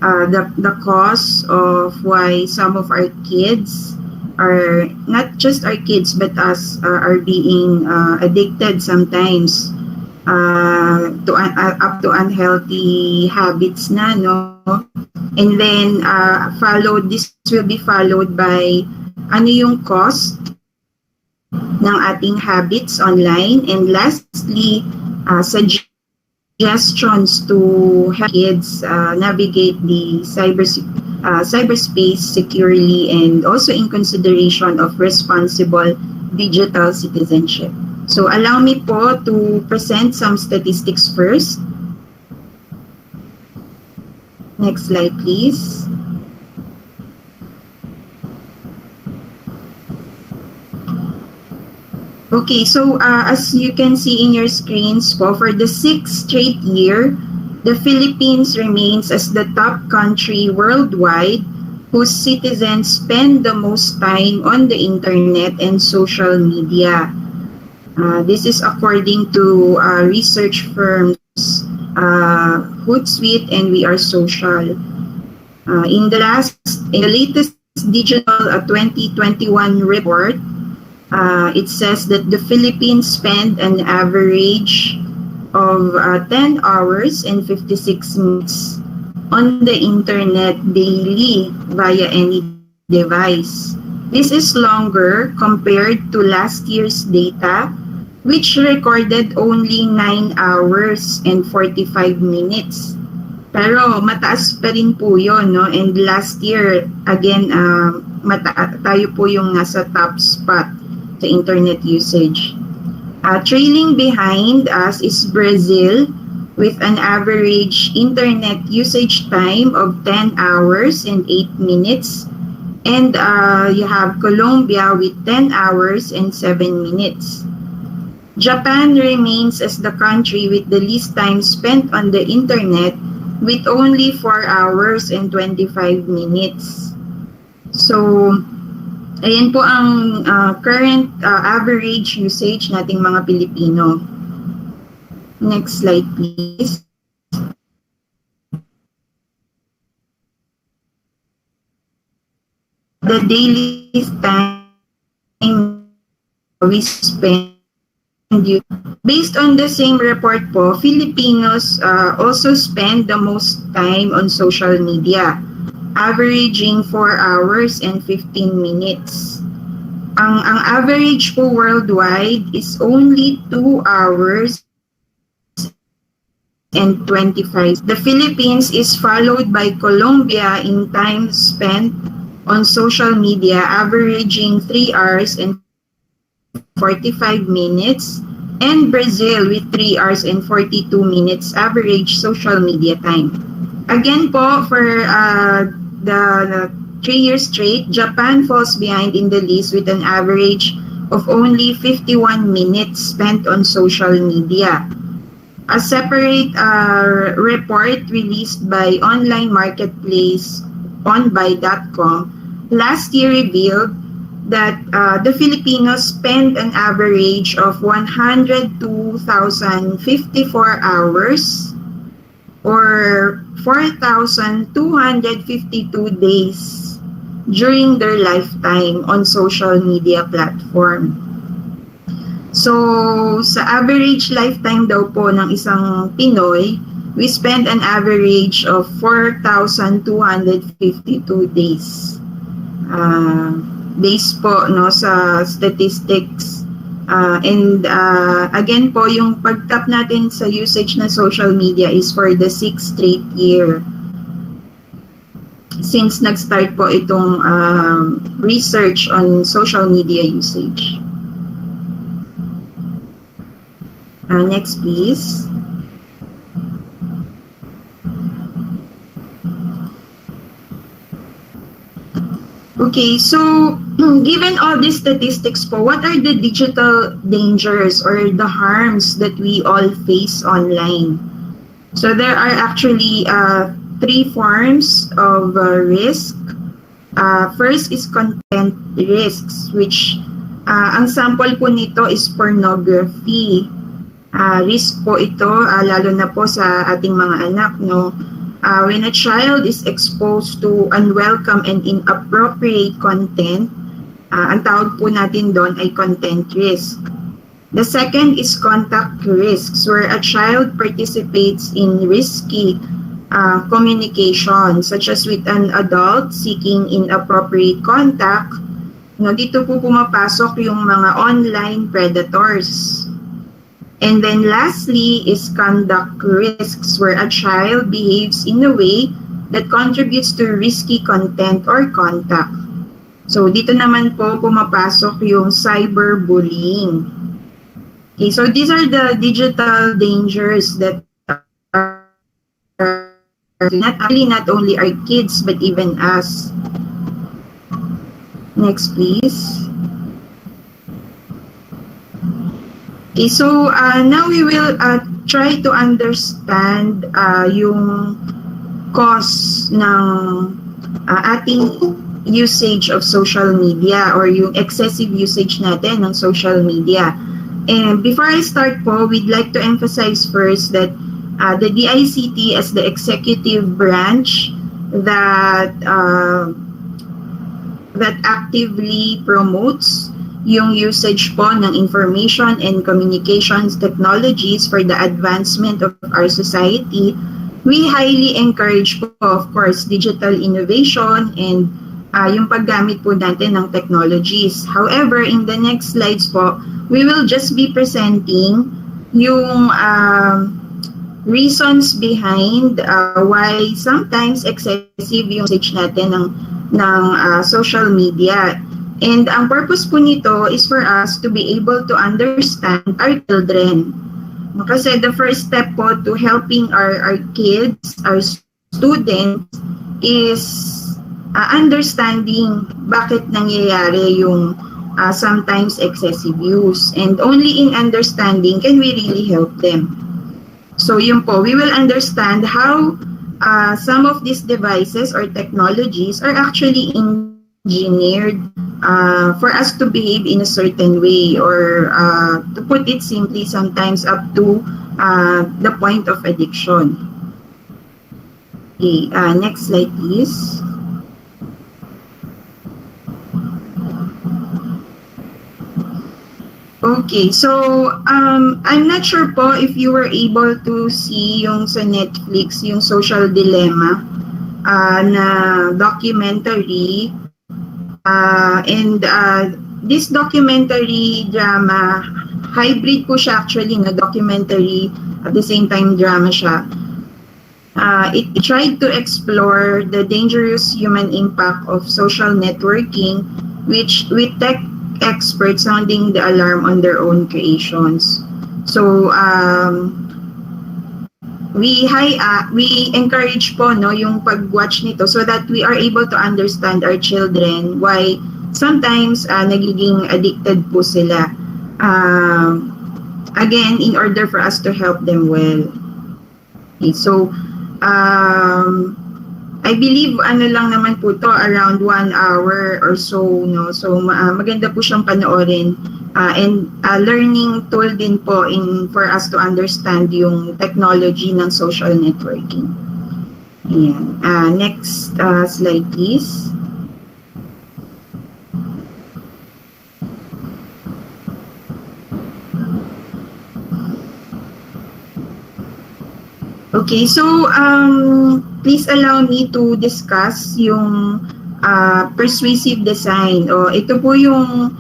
the cause of why some of our kids are, not just our kids but us, are being addicted sometimes to up to unhealthy habits na, no? And then this will be followed by ano yung cost ng ating habits online, and lastly suggestions to help kids navigate the cyberspace securely, and also in consideration of responsible digital citizenship. So allow me po to present some statistics first. Next slide, please. Okay, so as you can see in your screens po, for the 6th straight year, the Philippines remains as the top country worldwide whose citizens spend the most time on the internet and social media. This is according to research firms Hootsuite and We Are Social. In the latest digital 2021 report, it says that the Philippines spend an average of 10 hours and 56 minutes on the internet daily via any device. This is longer compared to last year's data, which recorded only 9 hours and 45 minutes. Pero mataas pa rin po yun, no? And last year, again, tayo po yung nasa top spot sa internet usage. Trailing behind us is Brazil with an average internet usage time of 10 hours and 8 minutes. And you have Colombia with 10 hours and 7 minutes. Japan remains as the country with the least time spent on the internet with only 4 hours and 25 minutes. So, ayan po ang current average usage nating mga Pilipino. Next slide, please. The daily time we spend. Based on the same report po, Filipinos also spend the most time on social media. averaging 4 hours and 15 minutes. Ang average po worldwide is only 2 hours and 25. The Philippines is followed by Colombia in time spent on social media, averaging 3 hours and 45 minutes, and Brazil with 3 hours and 42 minutes average social media time. Again po, for the 3 years straight, Japan falls behind in the list with an average of only 51 minutes spent on social media. A separate report released by online marketplace onbuy.com last year revealed that the Filipinos spend an average of 102,054 hours or 4,252 days during their lifetime on social media platform. So, sa average lifetime daw po ng isang Pinoy, we spend an average of 4,252 days. Based po no, sa statistics. Again po, yung pag-tap natin sa usage ng social media is for the 6th straight year. Since nag-start po itong research on social media usage. Next, please. Okay, so given all these statistics po, what are the digital dangers or the harms that we all face online? So there are actually 3 forms of risk. First is content risks, which ang sample po nito is pornography. Risk po ito, lalo na po sa ating mga anak, no? When a child is exposed to unwelcome and inappropriate content, ang tawag po natin doon ay content risk. The second is contact risks, where a child participates in risky communication, such as with an adult seeking inappropriate contact. No, dito po pumapasok yung mga online predators. And then lastly is conduct risks, where a child behaves in a way that contributes to risky content or contact. So dito naman po pumapasok yung cyberbullying. Okay, so these are the digital dangers that are not only our kids but even us. Next, please. Okay, so now we will try to understand yung cause ng ating usage of social media or yung excessive usage natin ng social media. And before I start po, we'd like to emphasize first that the DICT as the executive branch that actively promotes yung usage po ng information and communications technologies for the advancement of our society, we highly encourage po, of course, digital innovation and yung paggamit po natin ng technologies. However, in the next slides po, we will just be presenting yung reasons behind why sometimes excessive yung usage natin ng social media. And ang purpose po nito is for us to be able to understand our children. Kasi the first step po to helping our kids, our students, is understanding bakit nangyayari yung sometimes excessive use. And only in understanding can we really help them. So yun po, we will understand how some of these devices or technologies are actually engineered for us to behave in a certain way, or to put it simply, sometimes up to the point of addiction. Okay, next slide please. Okay, so I'm not sure po if you were able to see yung sa Netflix, yung Social Dilemma. na documentary. And this documentary drama, hybrid po siya actually, na documentary at the same time drama siya. It tried to explore the dangerous human impact of social networking, which with tech experts sounding the alarm on their own creations. So we encourage po yung pag-watch nito so that we are able to understand our children why sometimes nagiging addicted po sila. Again, in order for us to help them well. Okay, so I believe lang naman po to, around 1 hour or so, no? So maganda po siyang panoorin. And learning tool din po for us to understand yung technology ng social networking. Ayan. Next slide please. Okay, so please allow me to discuss yung persuasive design. Ito po yung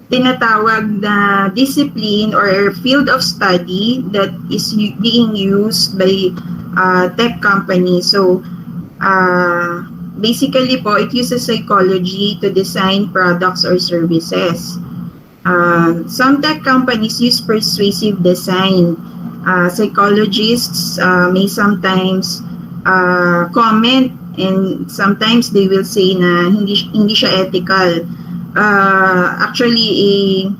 tinatawag na discipline or field of study that is being used by tech companies. So basically po, it uses psychology to design products or services. Some tech companies use persuasive design. Psychologists may sometimes comment, and sometimes they will say na hindi siya ethical. Actually,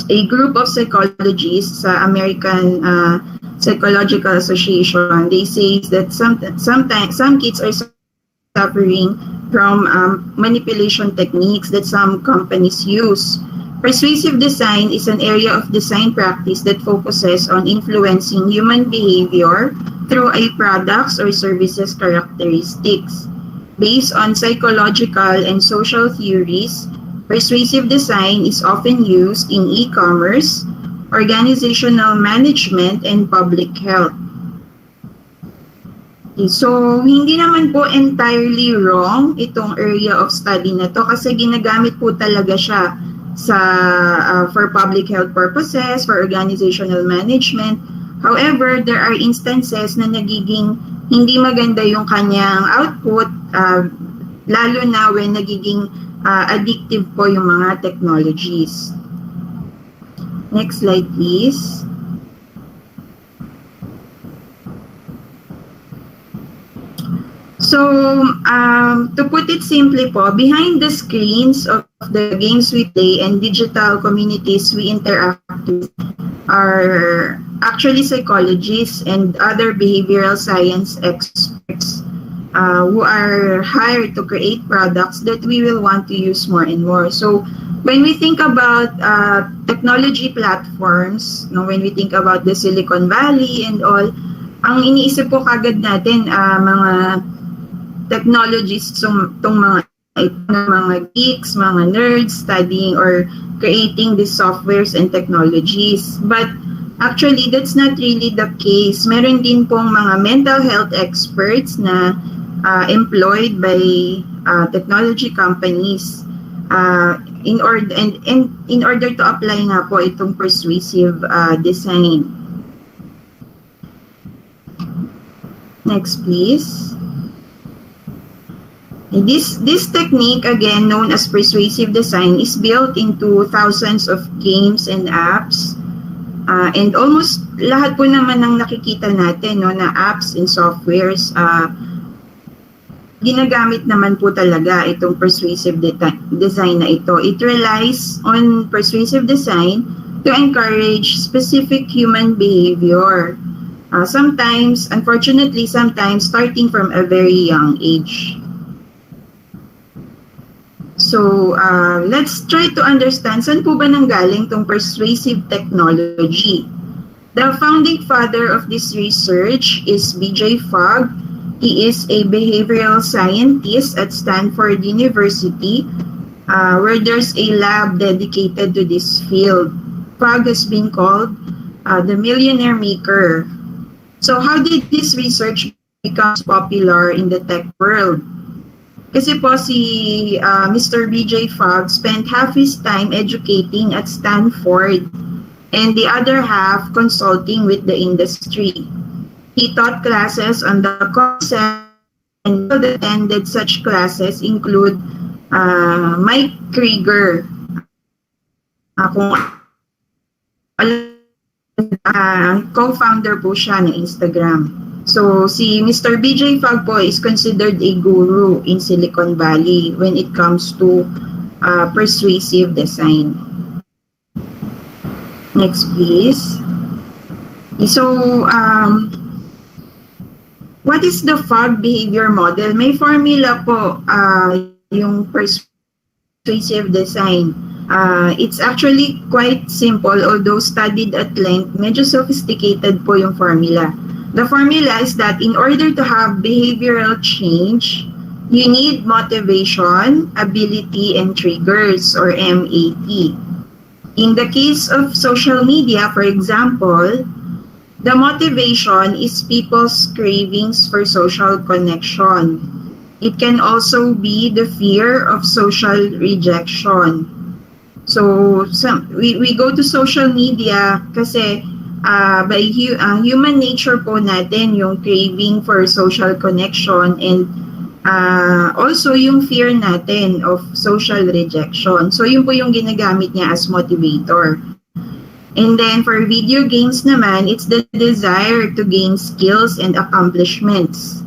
a group of psychologists sa American Psychological Association, they say that sometimes some kids are suffering from manipulation techniques that some companies use. Persuasive design is an area of design practice that focuses on influencing human behavior through a products or services characteristics. Based on psychological and social theories, persuasive design is often used in e-commerce, organizational management, and public health. Okay, so hindi naman po entirely wrong itong area of study na to kasi ginagamit po talaga siya for public health purposes, for organizational management. However, there are instances na nagiging hindi maganda yung kanyang output, lalo na when nagiging addictive po yung mga technologies. Next slide, please. So, to put it simply po, behind the screens of the games we play and digital communities we interact with are actually psychologists and other behavioral science experts who are hired to create products that we will want to use more and more. So, when we think about technology platforms, when we think about the Silicon Valley and all, ang iniisip po kagad natin mga technologists, itong mga geeks, mga nerds studying or creating these softwares and technologies. But actually, that's not really the case. Meron din pong mga mental health experts na employed by technology companies in order to apply nga po itong persuasive design. Next, please. This technique, again known as persuasive design, is built into thousands of games and apps. And almost lahat po naman ng nakikita natin na apps and softwares, ginagamit naman po talaga itong persuasive design na ito. It relies on persuasive design to encourage specific human behavior. Sometimes, unfortunately, starting from a very young age. So, let's try to understand saan po ba nanggaling itong persuasive technology. The founding father of this research is B.J. Fogg. He is a behavioral scientist at Stanford University, where there's a lab dedicated to this field. Fogg has been called the millionaire maker. So, how did this research becomes popular in the tech world. Kasi po si Mr. BJ Fogg spent half his time educating at Stanford and the other half consulting with the industry. He taught classes on the concept, and people that attended such classes include Mike Krieger, co-founder po siya ng Instagram. So, si Mr. BJ Fogg po is considered a guru in Silicon Valley when it comes to persuasive design. Next, please. So, what is the Fogg behavior model? May formula po yung persuasive design. It's actually quite simple, although studied at length, medyo sophisticated po yung formula. The formula is that in order to have behavioral change, you need motivation, ability, and triggers, or MAT. In the case of social media, for example, the motivation is people's cravings for social connection. It can also be the fear of social rejection. So we go to social media kasi by human nature po natin yung craving for social connection and also yung fear natin of social rejection. So yun po yung ginagamit niya as motivator. And then for video games naman, it's the desire to gain skills and accomplishments.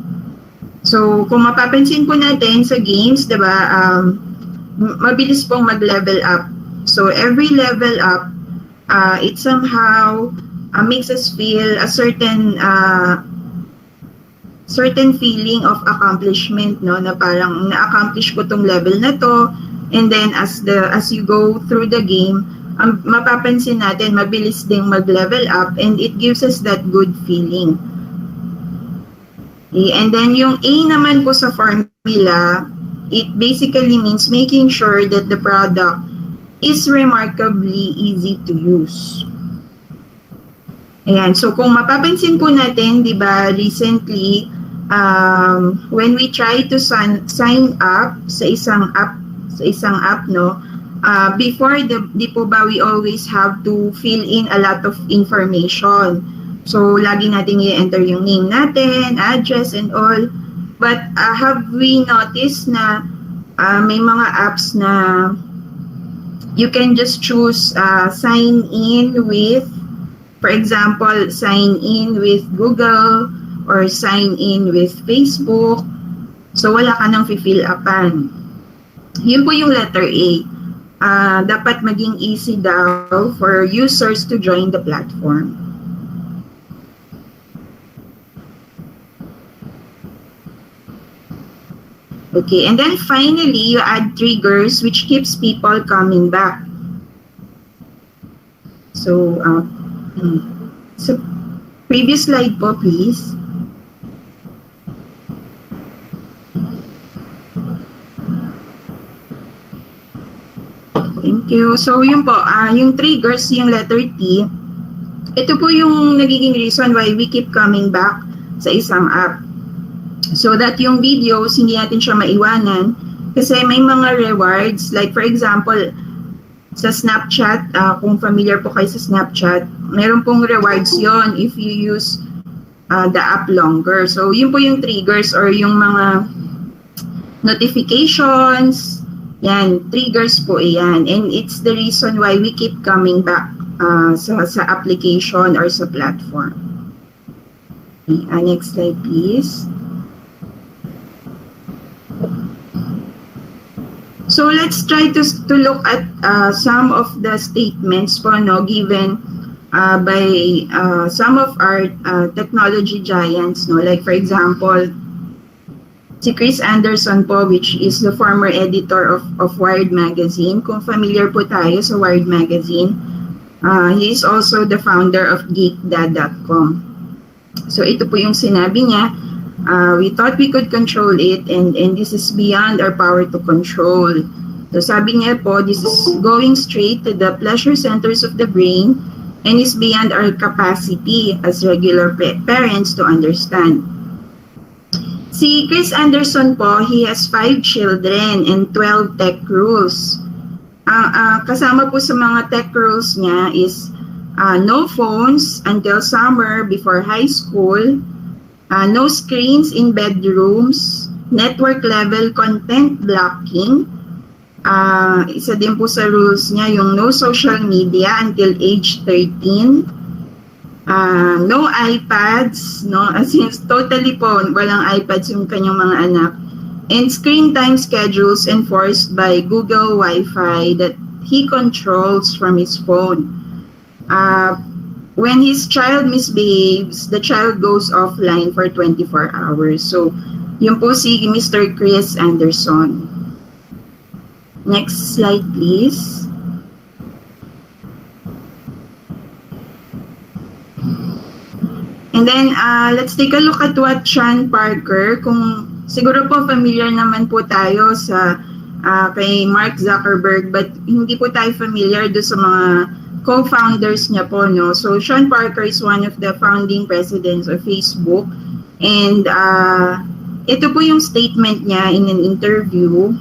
So kung mapapansin po natin sa games, diba, mabilis pong mag-level up. So every level up, it somehow makes us feel a certain feeling of accomplishment, no, na parang na-accomplish ko tong level na to, and then as you go through the game, mapapansin natin mabilis ding mag-level up, and it gives us that good feeling. Okay, and then yung A naman po sa formula, it basically means making sure that the product is remarkably easy to use. Ayan, so kung mapapansin po natin, di ba, recently, when we try to sign up sa isang app, no, before, di po ba, we always have to fill in a lot of information. So, lagi natin i-enter yung name natin, address, and all. But have we noticed na may mga apps na you can just choose sign in with, for example, sign in with Google or sign in with Facebook. So, wala ka nang fill upan. Yun po yung letter A. Dapat maging easy daw for users to join the platform. Okay, and then finally, you add triggers which keeps people coming back. So, so previous slide po, please. Thank you. So, yun po, yung triggers, yung letter T, ito po yung nagiging reason why we keep coming back sa isang app. So that yung videos, hindi natin siya maiwanan kasi may mga rewards. Like for example, sa Snapchat, kung familiar po kayo sa Snapchat, meron pong rewards yon if you use the app longer. So yun po yung triggers or yung mga notifications. Yan, triggers po yan. And it's the reason why we keep coming back sa application or sa platform. Okay, next slide please. So let's try to look at some of the statements po, no, given by some of our technology giants, no, like for example, si Chris Anderson po, which is the former editor of Wired Magazine. Kung familiar po tayo sa Wired Magazine, he is also the founder of DICT-URS. So ito po yung sinabi niya. We thought we could control it, and this is beyond our power to control. So sabi niya po, this is going straight to the pleasure centers of the brain and is beyond our capacity as regular parents to understand. Si Chris Anderson po, he has 5 children and 12 tech rules. Kasama po sa mga tech rules niya is no phones until summer before high school, no screens in bedrooms, network level content blocking. Isa din po sa rules niya yung no social media until age 13. No iPads, no? As in, totally po, walang iPads yung kanyang mga anak. And screen time schedules enforced by Google Wi-Fi that he controls from his phone. When his child misbehaves, the child goes offline for 24 hours. So, yun po si Mr. Chris Anderson. Next slide, please. And then, let's take a look at what Sean Parker, kung siguro po familiar naman po tayo sa kay Mark Zuckerberg, but hindi po tayo familiar do sa mga co-founders niya po, no? So, Sean Parker is one of the founding presidents of Facebook. And ito po yung statement niya in an interview.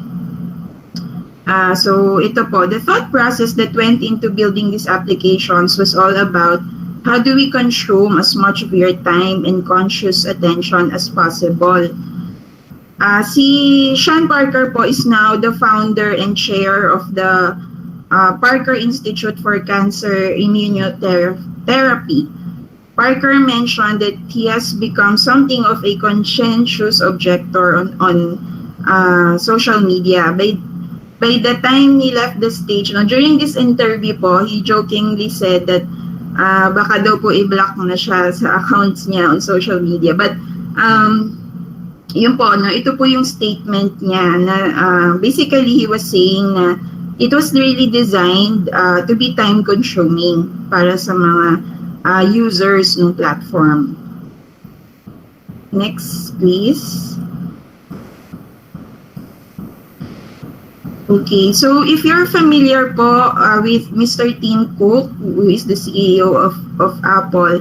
So, ito po, the thought process that went into building these applications was all about how do we consume as much of your time and conscious attention as possible. Si Sean Parker po is now the founder and chair of the Parker Institute for Cancer Immunotherapy. Parker mentioned that he has become something of a conscientious objector on social media. By the time he left the stage, during this interview po, he jokingly said that baka daw po i-block na siya sa accounts niya on social media. But, yun po, no, ito po yung statement niya na basically he was saying na it was really designed to be time-consuming para sa mga users ng platform. Next, please. Okay, so if you're familiar po with Mr. Tim Cook, who is the CEO of Apple,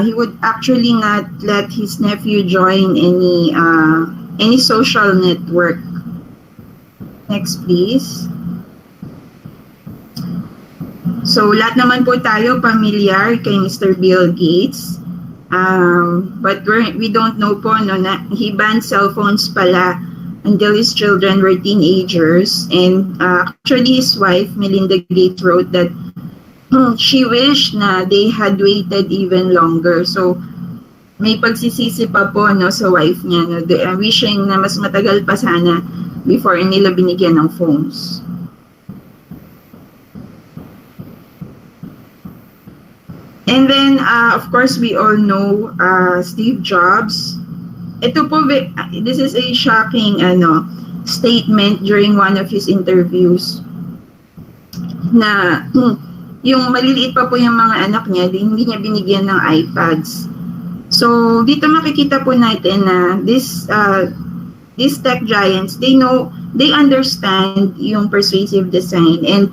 he would actually not let his nephew join any social network. Next, please. So, lahat naman po tayo familiar kay Mr. Bill Gates. But we don't know po no, na he banned cell phones pala until his children were teenagers. And actually, his wife, Melinda Gates, wrote that she wished na they had waited even longer. So, may pagsisisi pa po no, sa wife niya. No, wishing na mas matagal pa sana before nila binigyan ng phones. And then, of course, we all know Steve Jobs. Ito po, this is a shocking statement during one of his interviews na yung maliliit pa po yung mga anak niya, hindi niya binigyan ng iPads. So, dito makikita po natin na these tech giants, they understand yung persuasive design. And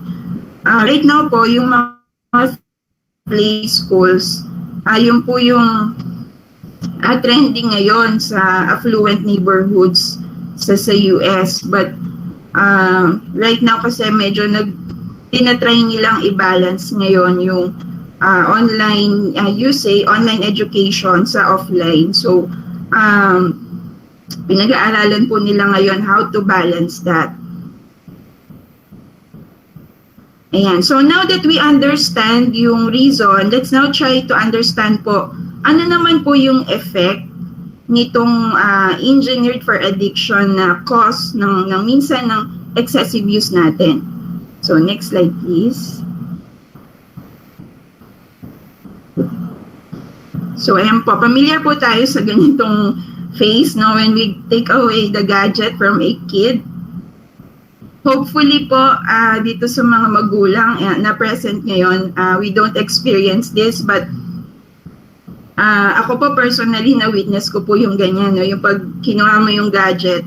right now po, yung mga play schools, yung po yung trending ngayon sa affluent neighborhoods sa US. But right now kasi medyo tinatry nilang i-balance ngayon yung online online education sa offline. So pinag-aaralan po nila ngayon how to balance that. Ayan. So now that we understand yung reason, let's now try to understand po ano naman po yung effect nitong engineered for addiction na cause ng minsan ng excessive use natin. So next slide please. So ayan po, familiar po tayo sa ganitong phase, no, when we take away the gadget from a kid. Hopefully po, dito sa mga magulang na present ngayon, we don't experience this, but ako po personally, na-witness ko po yung ganyan, no? Yung pag kinuha mo yung gadget,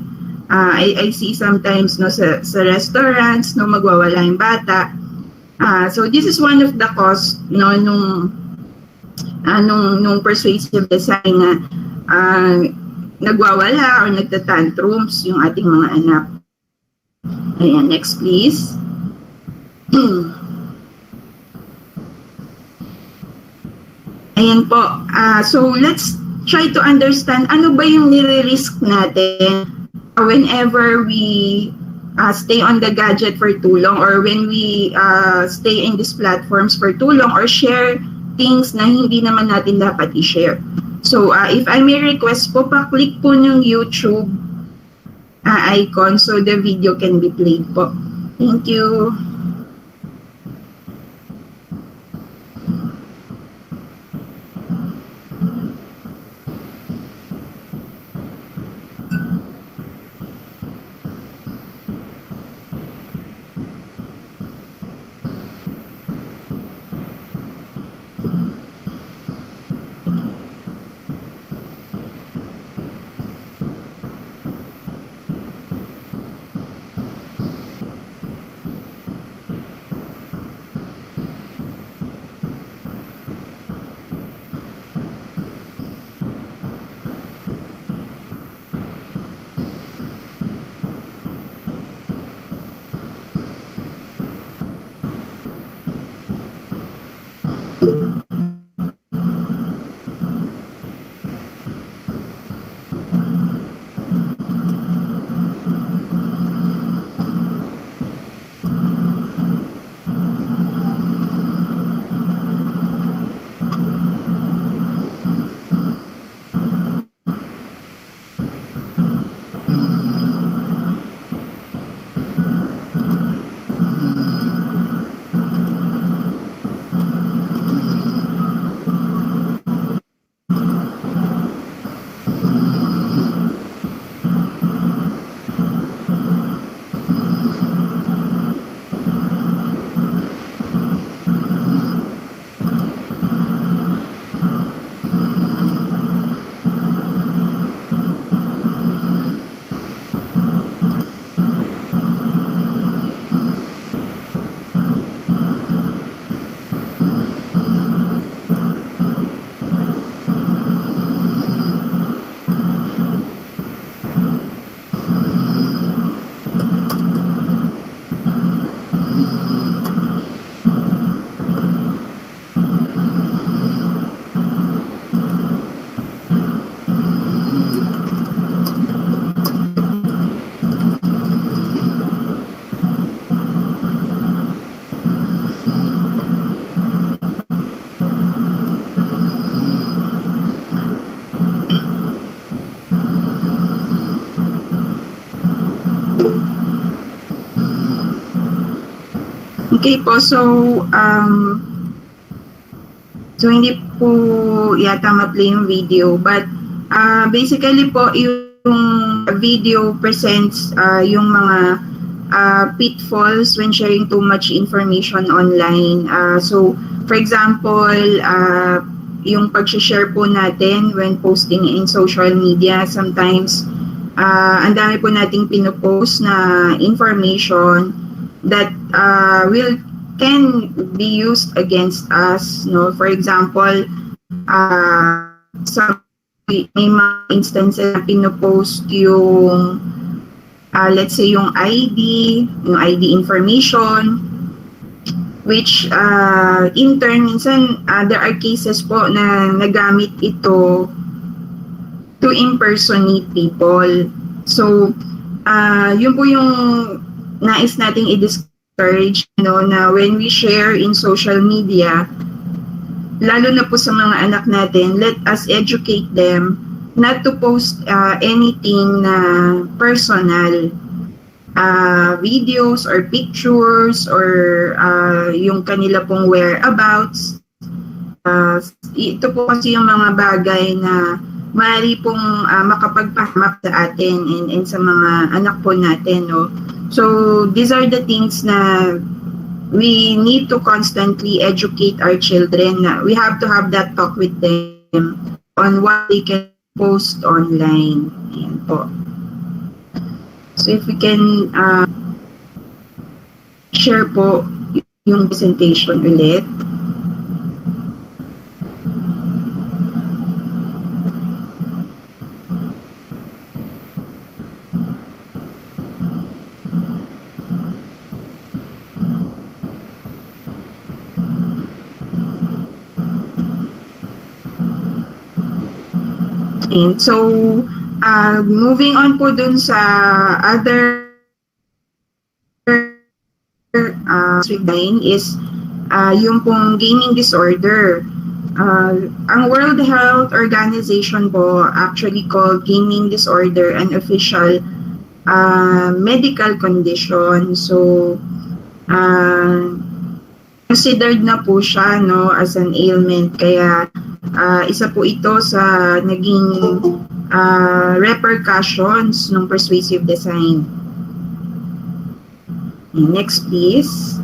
I see sometimes no, sa restaurants, no, magwawala yung bata. So this is one of the cause no, nung persuasive design na nagwawala or nagtatantrums yung ating mga anak. Ayan, next please. Ayan po. So let's try to understand ano ba yung nire-risk natin whenever we stay on the gadget for too long, or when we stay in these platforms for too long, or share things na hindi naman natin dapat i-share. So if I may request po, pa-click po yung YouTube icon so the video can be played po. Thank you. Okay po, so hindi po yata ma-play yung video, but basically po yung video presents yung mga pitfalls when sharing too much information online. So for example, yung pag-share po natin when posting in social media, sometimes ang dami po nating pinopost na information that can be used against us, no? For example, may mga instances na pinopost yung let's say yung ID information, which in turn minsan there are cases po na nagamit ito to impersonate people. So yun po yung nais nating i-discourage, na when we share in social media, lalo na po sa mga anak natin, let us educate them not to post anything na personal, videos or pictures or yung kanila pong whereabouts. Ito po kasi yung mga bagay na maaari pong makapagpahamak sa atin and sa mga anak po natin, no? So these are the things na we need to constantly educate our children. We have to have that talk with them on what they can post online. Ayan po. So if we can share po yung presentation ulit. And so, moving on po dun sa other is yung pong gaming disorder. Ang World Health Organization po actually called gaming disorder an official medical condition. So, considered na po siya as an ailment. Kaya isa po ito sa naging repercussions ng persuasive design. Next, please.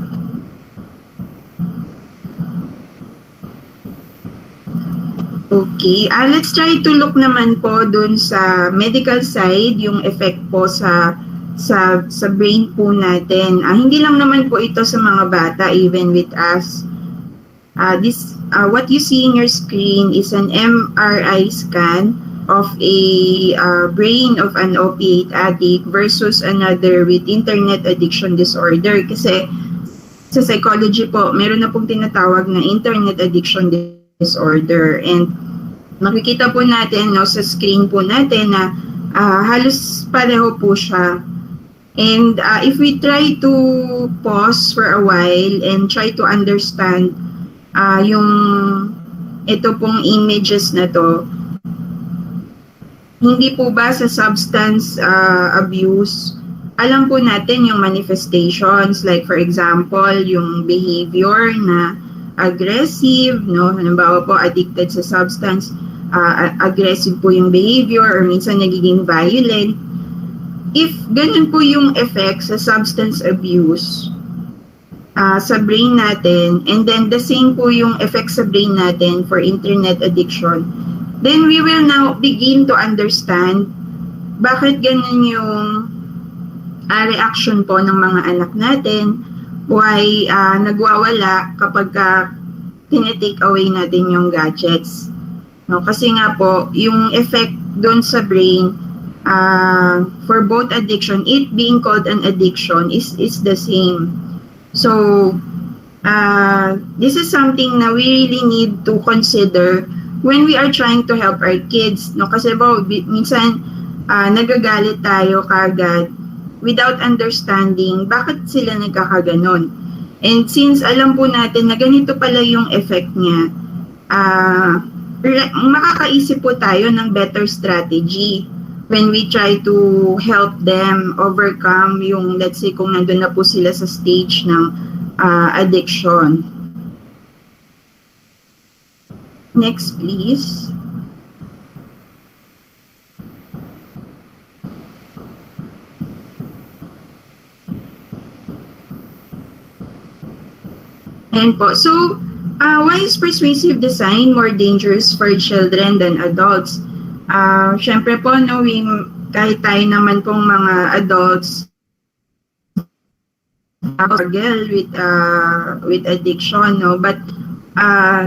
Okay, let's try to look naman po dun sa medical side, yung effect po sa brain po natin. Hindi lang naman po ito sa mga bata, even with us. What you see in your screen is an MRI scan of a brain of an opiate addict versus another with internet addiction disorder. Kasi sa psychology po, meron na pong tinatawag na internet addiction disorder. And makikita po natin sa screen po natin na halos pareho po siya. And if we try to pause for a while and try to understand yung ito pong images na to, hindi po ba sa substance abuse, alam po natin yung manifestations, like for example, yung behavior na aggressive, halimbawa po addicted sa substance, aggressive po yung behavior or minsan nagiging violent. If ganun po yung effect sa substance abuse sa brain natin, and then the same po yung effect sa brain natin for internet addiction, then we will now begin to understand bakit ganun yung reaction po ng mga anak natin, why nagwawala kapag tinitake away natin yung gadgets. Kasi nga po, yung effect doon sa brain, for both addiction, it being called an addiction is the same. So, this is something na we really need to consider when we are trying to help our kids. Kasi minsan nagagalit tayo kagad without understanding bakit sila nagkakaganon. And since alam po natin na ganito pala yung effect niya, makakaisip po tayo ng better strategy when we try to help them overcome yung, let's say, kung nandun na po sila sa stage ng addiction. Next, please. Ayan po. So, why is persuasive design more dangerous for children than adults? Syempre po, kahit tayo naman pong mga adults struggle with addiction, but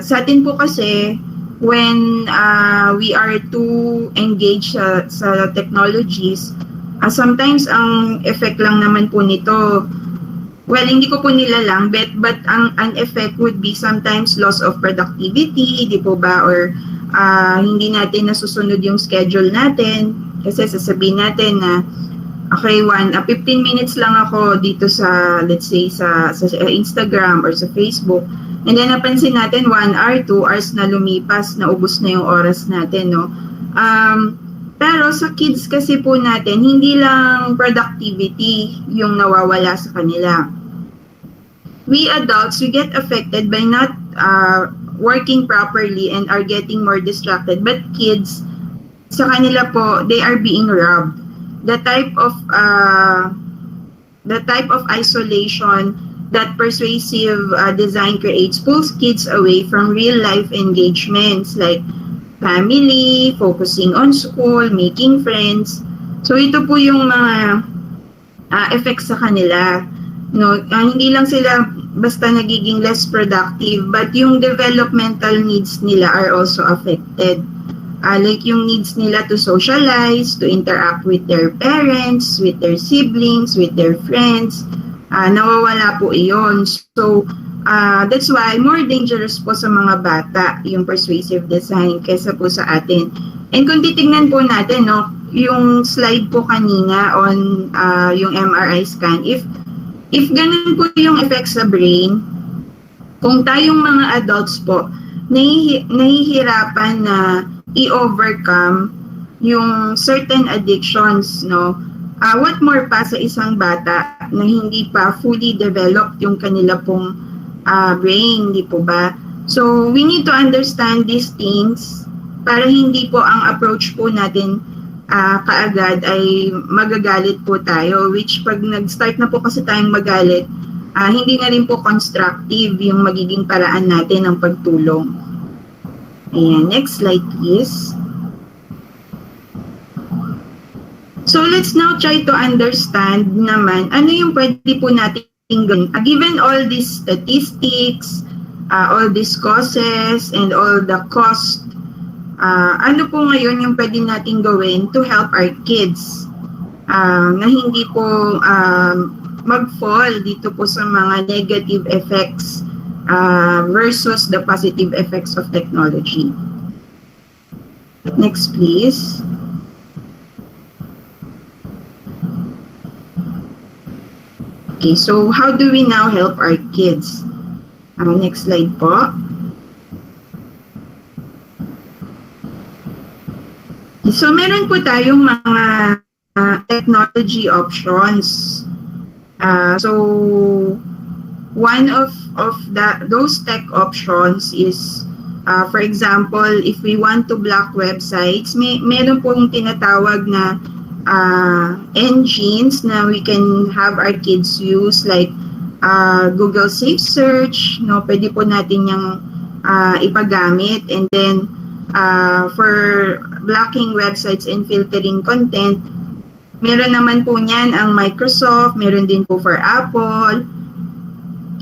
sa atin po kasi, when we are too engaged sa technologies, sometimes ang effect lang naman po nito, well, hindi ko po nilalang, but ang effect would be sometimes loss of productivity, di po ba? Or hindi natin nasusunod yung schedule natin. Kasi sasabihin natin na, okay, 15 minutes lang ako dito sa, let's say, sa Instagram or sa Facebook. And then napansin natin 1 hour, 2 hours na lumipas, naubos na yung oras natin, pero sa kids kasi po natin, hindi lang productivity yung nawawala sa kanila. We adults, we get affected by not working properly and are getting more distracted. But kids, sa kanila po, they are being robbed. The type of isolation that persuasive design creates pulls kids away from real-life engagements like family, focusing on school, making friends. So ito po yung mga effects sa kanila. Hindi lang sila basta nagiging less productive, but yung developmental needs nila are also affected. Like yung needs nila to socialize, to interact with their parents, with their siblings, with their friends, nawawala po iyon. So, that's why more dangerous po sa mga bata yung persuasive design kaysa po sa atin. And kung titignan po natin, no, yung slide po kanina on yung MRI scan, if ganun po yung effects sa brain, kung tayong mga adults po, nahihirapan na i-overcome yung certain addictions, no, what more pa sa isang bata na hindi pa fully developed yung kanila pong brain, di po ba? So, we need to understand these things para hindi po ang approach po natin kaagad ay magagalit po tayo, which pag nag-start na po kasi tayong magalit, hindi na rin po constructive yung magiging paraan natin ng pagtulong. Ayan, next slide please. So let's now try to understand naman ano yung pwede po natin gawin. Given all these statistics, all these causes, and all the cost, ano po ngayon yung pwede natin gawin to help our kids na hindi po mag-fall dito po sa mga negative effects versus the positive effects of technology. Next, please. Okay, so how do we now help our kids? Next slide po. So, meron po tayong mga technology options. So, one of those tech options is, for example, if we want to block websites, meron pong tinatawag na engines na we can have our kids use, like Google Safe Search, no, pwede po natin yung ipagamit. And then, for blocking websites and filtering content, meron naman po niyan ang Microsoft, meron din po for Apple,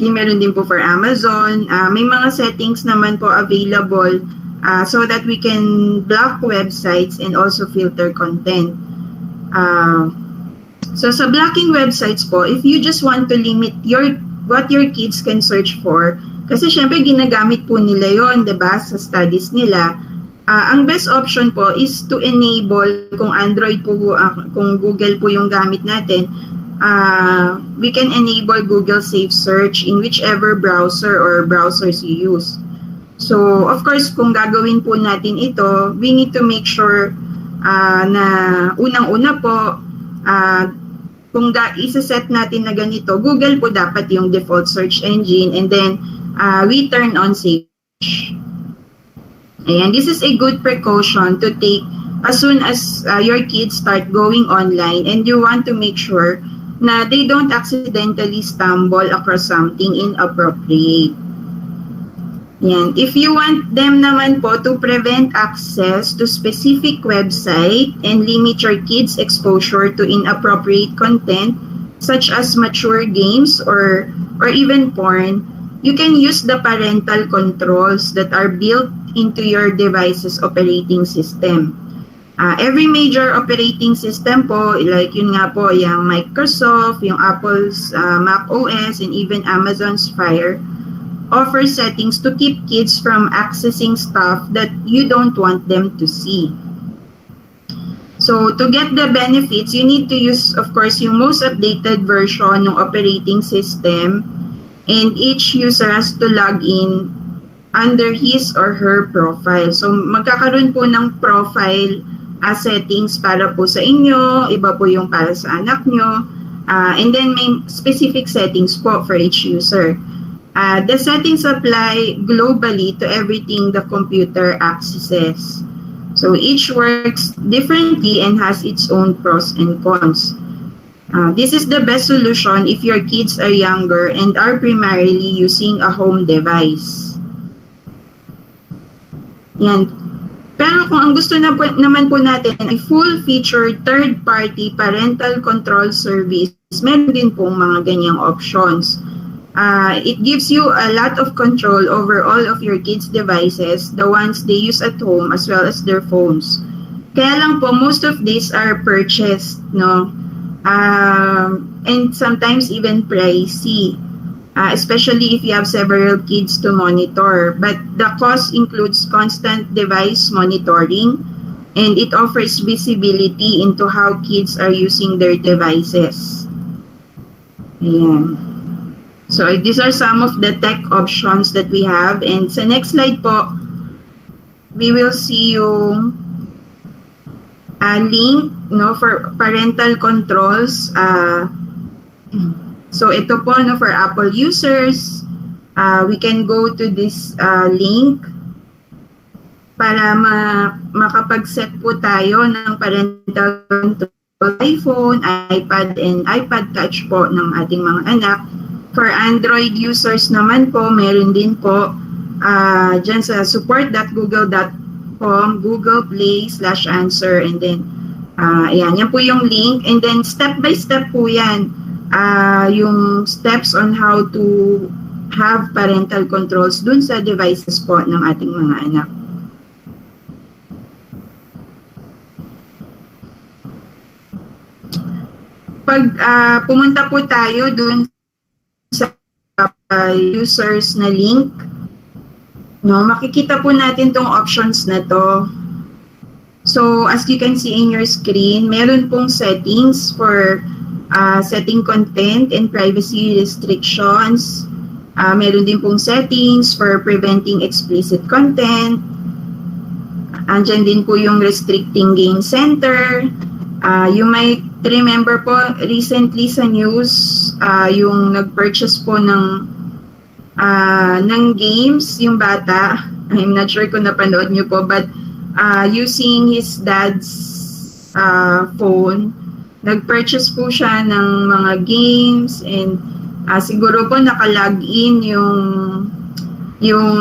meron din po for Amazon. May mga settings naman po available so that we can block websites and also filter content. So sa blocking websites po, if you just want to limit what your kids can search for, kasi syempre ginagamit po nila yon, 'di ba, sa studies nila. Ang best option po is to enable, kung Android po, kung Google po yung gamit natin, we can enable Google Safe Search in whichever browser or browsers you use. So, of course, kung gagawin po natin ito, we need to make sure na unang-una po, kung isa-set natin na ganito, Google po dapat yung default search engine, and then we turn on Safe Search. Ayan, this is a good precaution to take as soon as your kids start going online, and you want to make sure na they don't accidentally stumble across something inappropriate. Ayan. If you want them naman po to prevent access to specific website and limit your kids' exposure to inappropriate content such as mature games or even porn, you can use the parental controls that are built into your device's operating system. Every major operating system po, like yun nga po, yung Microsoft, yung Apple's Mac OS, and even Amazon's Fire, offer settings to keep kids from accessing stuff that you don't want them to see. So, to get the benefits, you need to use, of course, yung most updated version ng operating system, and each user has to log in under his or her profile. So, magkakaroon po ng profile settings para po sa inyo, iba po yung para sa anak nyo, and then may specific settings po for each user. The settings apply globally to everything the computer accesses. So, each works differently and has its own pros and cons. This is the best solution if your kids are younger and are primarily using a home device. Yan. Pero kung ang gusto naman po natin ay full-featured third-party parental control service, meron din pong mga ganyang options. It gives you a lot of control over all of your kids' devices, the ones they use at home as well as their phones. Kaya lang po, most of these are purchased, no? And sometimes even pricey. Especially if you have several kids to monitor. But the cost includes constant device monitoring, and it offers visibility into how kids are using their devices. Ayan. So these are some of the tech options that we have, and sa next slide po, we will see yung link for parental controls. So ito po for Apple users, we can go to this link para makapag-set po tayo ng parental control iPhone, iPad, and iPad Touch po ng ating mga anak. For Android users naman po, meron din po dyan sa support.google.com, Google Play/answer, and then yan po yung link, and then step by step po yan, yung steps on how to have parental controls dun sa devices po ng ating mga anak. Pag pumunta po tayo dun sa users na link, makikita po natin tong options na to. So, as you can see in your screen, meron pong settings for setting content and privacy restrictions. Meron din pong settings for preventing explicit content. Andyan din po yung restricting game center. You might remember po, recently sa news, yung nag-purchase po ng games, yung bata. I'm not sure kung napanood nyo po, but using his dad's phone, nag-purchase po siya ng mga games, and siguro po naka-login yung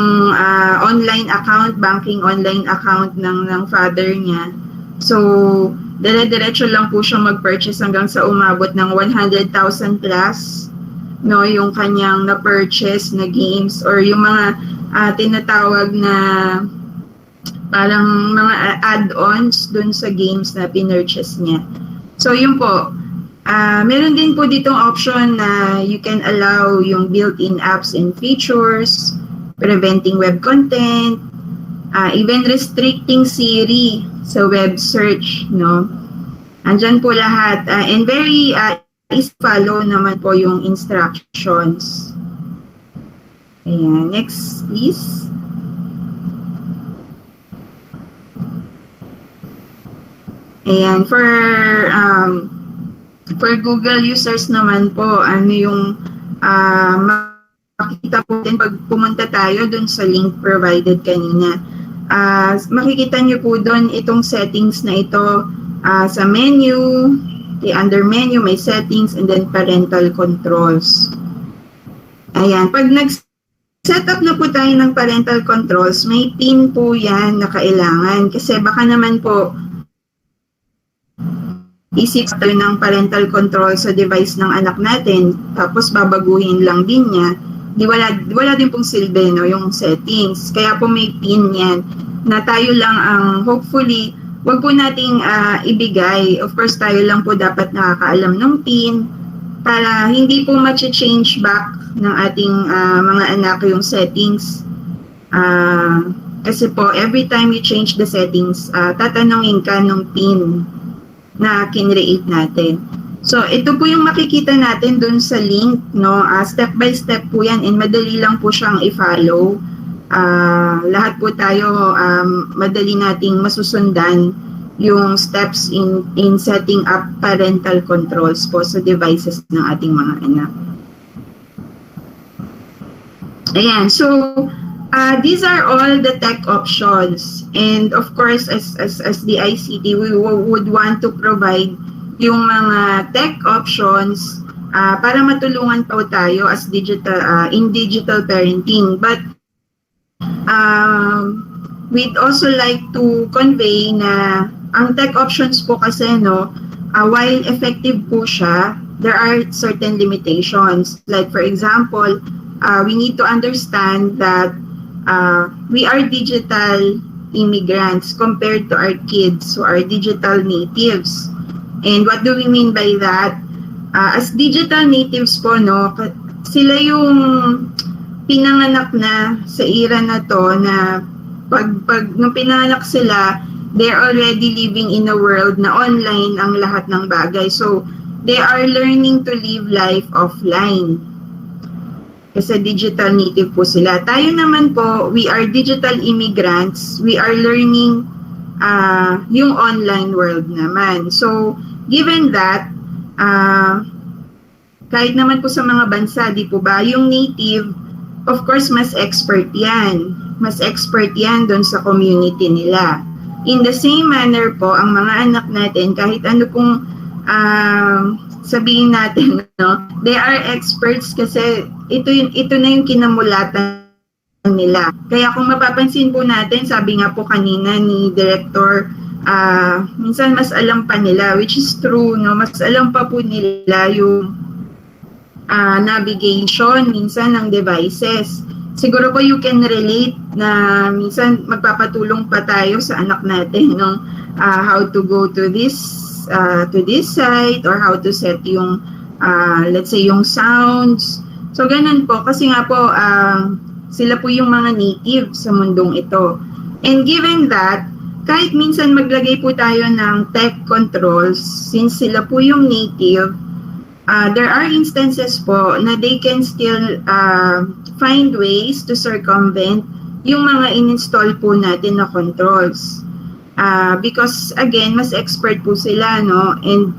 online account, banking online account ng father niya. So, dire-diretso lang po siya mag-purchase hanggang sa umabot ng 100,000 plus, yung kanyang na-purchase na games, or yung mga tinatawag na parang mga add-ons dun sa games na pinurchase niya. So, yun po. Meron din po ditong option na you can allow yung built-in apps and features, preventing web content, even restricting Siri sa web search, Andyan po lahat. And very easy follow naman po yung instructions. Ayan. Next, please. Ayan. For Google users naman po, ano yung makikita po din pag pumunta tayo dun sa link provided kanina. Makikita nyo po doon itong settings na ito sa menu, under menu may settings, and then parental controls. Ayan, pag nag-set up na po tayo ng parental controls, may PIN po yan na kailangan, kasi baka naman po isip tayo ng parental control sa device ng anak natin, tapos babaguhin lang din niya. Wala din pong silbi yung settings. Kaya po may PIN yan na tayo lang ang hopefully wag po nating ibigay. Of course, tayo lang po dapat nakakaalam ng PIN para hindi po ma-change back ng ating mga anak yung settings. Kasi po, every time you change the settings, tatanungin ka ng PIN na kinreate natin. So, ito po yung makikita natin dun sa link, step by step po yan, and madali lang po siyang i-follow. Lahat po tayo, madali nating masusundan yung steps in setting up parental controls po sa devices ng ating mga anak. Ayan, so these are all the tech options, and of course, as the ICT, we would want to provide yung mga tech options para matulungan po tayo as in digital parenting. But we'd also like to convey na ang tech options po kasi while effective po siya, there are certain limitations. Like for example, we need to understand that we are digital immigrants compared to our kids who are digital natives. And what do we mean by that? As digital natives po, sila yung pinanganak na sa era na to na pag nung pinanganak sila, they're already living in a world na online ang lahat ng bagay. So, they are learning to live life offline. Kasi digital native po sila. Tayo naman po, we are digital immigrants. We are learning yung online world naman. So, given that, kahit naman po sa mga bansa, di po ba, yung native, of course, mas expert yan. Mas expert yan doon sa community nila. In the same manner po, ang mga anak natin, kahit ano pong sabihin natin, no, they are experts kasi ito na yung kinamulatan nila. Kaya kung mapapansin po natin, sabi nga po kanina ni Director, minsan mas alam pa nila, which is true, no? Mas alam pa po nila yung navigation, minsan ng devices. Siguro po you can relate na minsan magpapatulong pa tayo sa anak natin, no? How to go to this site or how to set yung let's say yung sounds. So ganun po kasi nga po sila po yung mga native sa mundong ito. And given that, kahit minsan maglagay po tayo ng tech controls, since sila po yung native, there are instances po na they can still find ways to circumvent yung mga in-install po natin na controls. Because again, mas expert po sila, no? And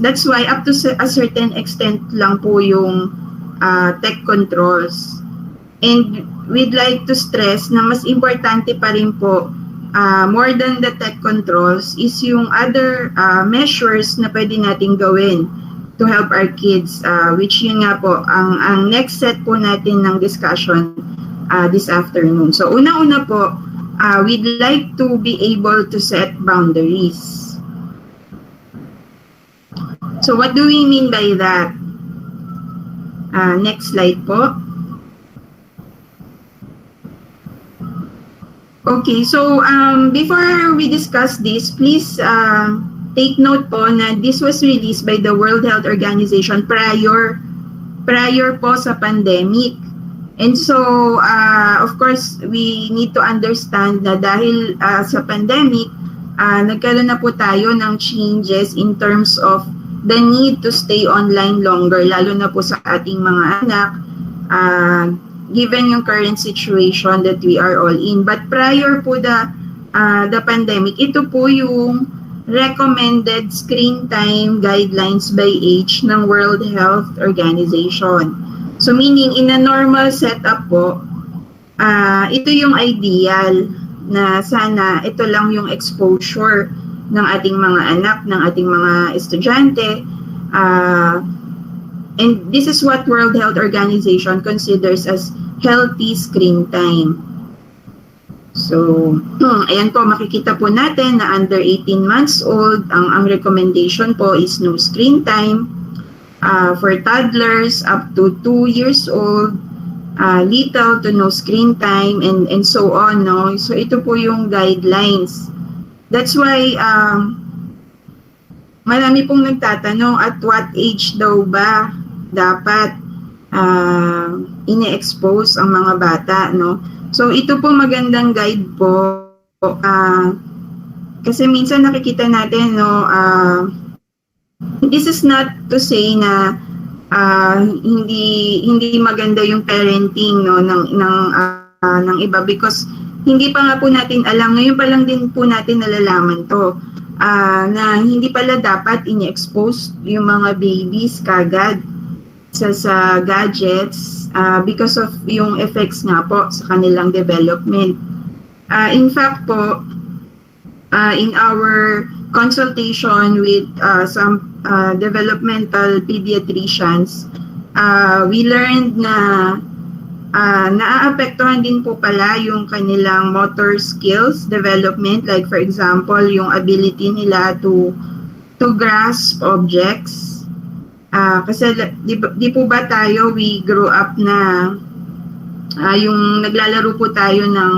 that's why up to a certain extent lang po yung tech controls. And we'd like to stress na mas importante pa rin po, more than the tech controls, is yung other measures na pwede natin gawin to help our kids, which yun nga po, ang next set po natin ng discussion this afternoon. So una-una po, we'd like to be able to set boundaries. So what do we mean by that? Next slide po. Okay, so before we discuss this, please take note po na this was released by the World Health Organization prior po sa pandemic. And so, of course, we need to understand na dahil sa pandemic, nagkaroon na po tayo ng changes in terms of the need to stay online longer, lalo na po sa ating mga anak, given yung current situation that we are all in. But prior po the pandemic, ito po yung recommended screen time guidelines by age ng World Health Organization. So meaning, in a normal setup po, ito yung ideal na sana ito lang yung exposure ng ating mga anak, ng ating mga estudyante. And this is what World Health Organization considers as healthy screen time. So, ayan po, makikita po natin na under 18 months old, ang recommendation po is no screen time. For toddlers up to 2 years old, little to no screen time, and so on, no? So, ito po yung guidelines. That's why, marami pong nagtatanong at what age daw ba dapat ine-expose ang mga bata, no? So, ito po magandang guide po. Kasi minsan nakikita natin, no, this is not to say na hindi maganda yung parenting, no, ng iba, because hindi pa nga po natin alam, ngayon pa lang din po natin nalalaman to, na hindi pala dapat ini-expose yung mga babies kagad sa gadgets because of yung effects nga po sa kanilang development. In fact po, in our consultation with some developmental pediatricians, we learned na naaapektuhan din po pala yung kanilang motor skills development, like for example, yung ability nila to grasp objects. Kasi di po ba tayo, we grew up na yung naglalaro po tayo ng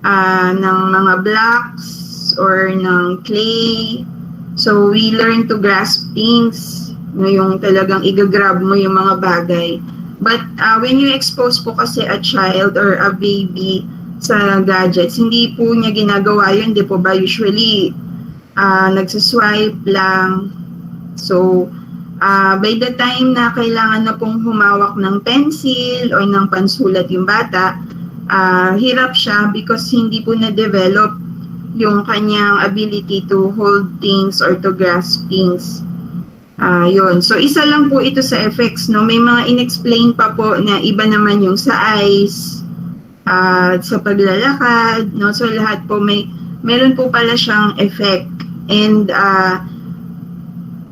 mga blocks or ng clay. So we learn to grasp things, yung talagang i-grab mo yung mga bagay. But when you expose po kasi a child or a baby sa gadgets. Hindi po niya ginagawa yun, di po ba? Usually, nagsaswipe lang. So, by the time na kailangan na pong humawak ng pencil o ng pansulat yung bata, hirap siya because hindi po na-develop yung kanyang ability to hold things or to grasp things. Yun. So, isa lang po ito sa effects, no? May mga inexplain pa po na iba naman yung sa eyes, sa paglalakad, no? So, lahat po meron po pala siyang effect. And,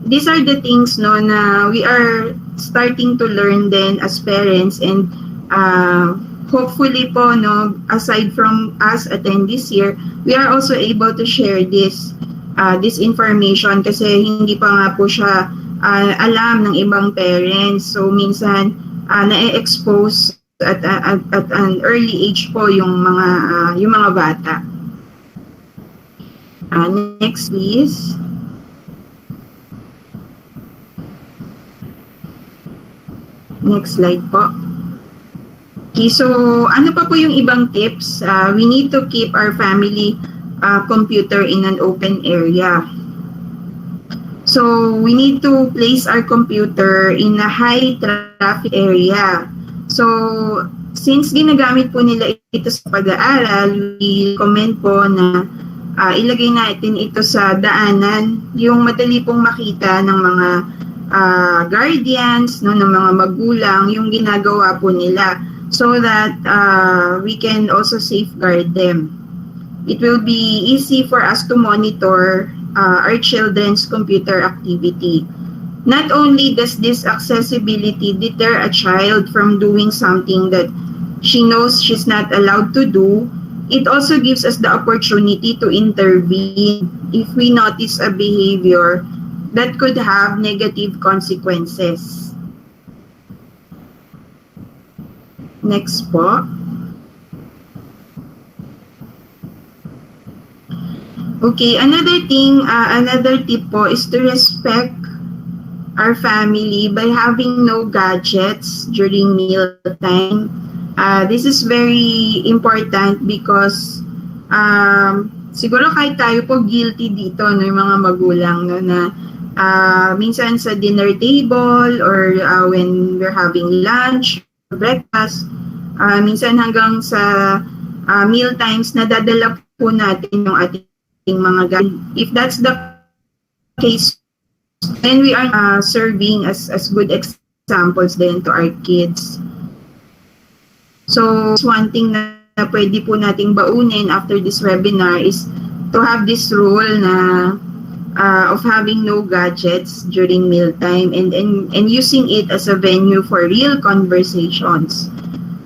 these are the things, no, na we are starting to learn then as parents, and hopefully po, no, aside from us attendees here, we are also able to share this information kasi hindi pa nga po siya alam ng ibang parents. So minsan na-expose at an early age po yung mga bata. Next please. Next slide po. Okay, so ano pa po yung ibang tips? We need to keep our family computer in an open area. So we need to place our computer in a high traffic area. So since ginagamit po nila ito sa pag-aaral, we recommend po na ilagay natin ito sa daanan, yung madali pong makita ng mga guardians, no, ng mga magulang, yung ginagawa po nila, so that we can also safeguard them. It will be easy for us to monitor our children's computer activity. Not only does this accessibility deter a child from doing something that she knows she's not allowed to do, it also gives us the opportunity to intervene if we notice a behavior that could have negative consequences. Next po. Okay, another tip po is to respect our family by having no gadgets during mealtime. This is very important because siguro kahit tayo po guilty dito, no, yung mga magulang, no, na minsan sa dinner table or when we're having lunch, breakfast, minsan hanggang sa meal times, nadadala po natin yung ating mga gadget. If that's the case, then we are serving as good examples then to our kids. So, one thing na pwede po nating baunin after this webinar is to have this rule na of having no gadgets during mealtime and using it as a venue for real conversations.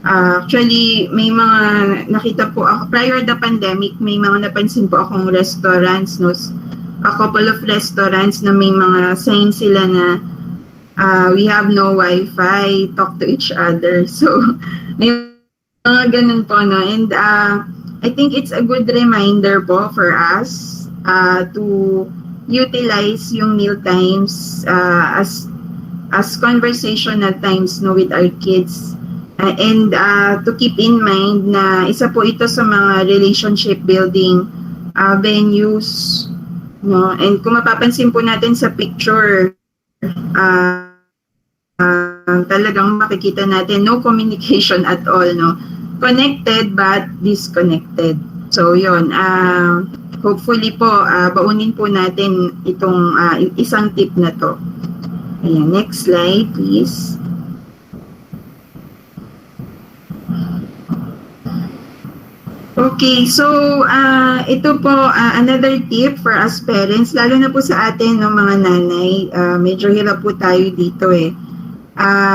Actually, may mga nakita po ako, prior the pandemic, may mga napansin po akong restaurants, no? A couple of restaurants na may mga signs sila na we have no Wi-Fi, talk to each other. So, may mga ganun po, no? And I think it's a good reminder po for us to utilize yung meal times as conversational times, no, with our kids. And to keep in mind na isa po ito sa mga relationship building venues, no? And kung mapapansin po natin sa picture, talagang makikita natin no communication at all, no? Connected but disconnected. So yun, hopefully po baunin po natin itong isang tip na to. Ayan, next slide please. Okay, so ito po another tip for us parents, lalo na po sa atin, no, mga nanay, medyo hirap po tayo dito eh.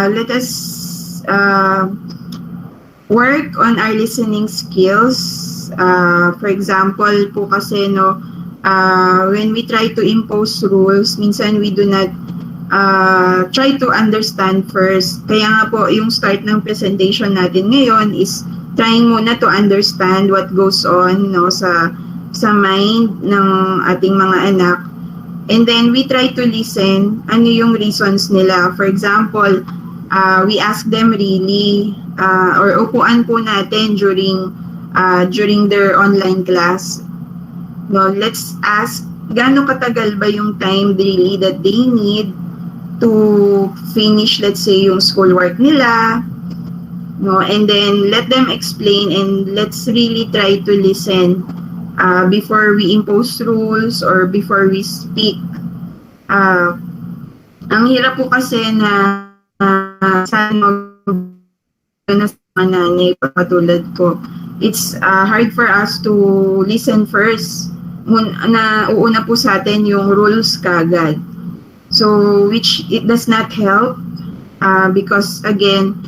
Let us work on our listening skills. For example po kasi, no, when we try to impose rules, minsan we do not try to understand first. Kaya nga po yung start ng presentation natin ngayon is trying muna to understand what goes on, no, sa mind ng ating mga anak. And then we try to listen, ano yung reasons nila. For example, we ask them really, or upuan po natin during during their online class. No, let's ask, gaano katagal ba yung time really that they need to finish, let's say, yung schoolwork nila, no, and then let them explain, and let's really try to listen before we impose rules or before we speak. Ang hirap po kasi na sana na sa nanay patulad ko, it's hard for us to listen first. Uuna po sa atin yung rules kagad. So, which it does not help because again,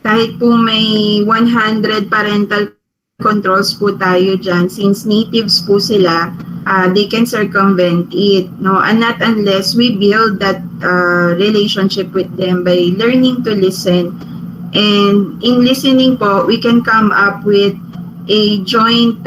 kahit po may 100 parental controls po tayo dyan, since natives po sila, they can circumvent it, no? And not unless we build that relationship with them by learning to listen. And in listening po, we can come up with a joint,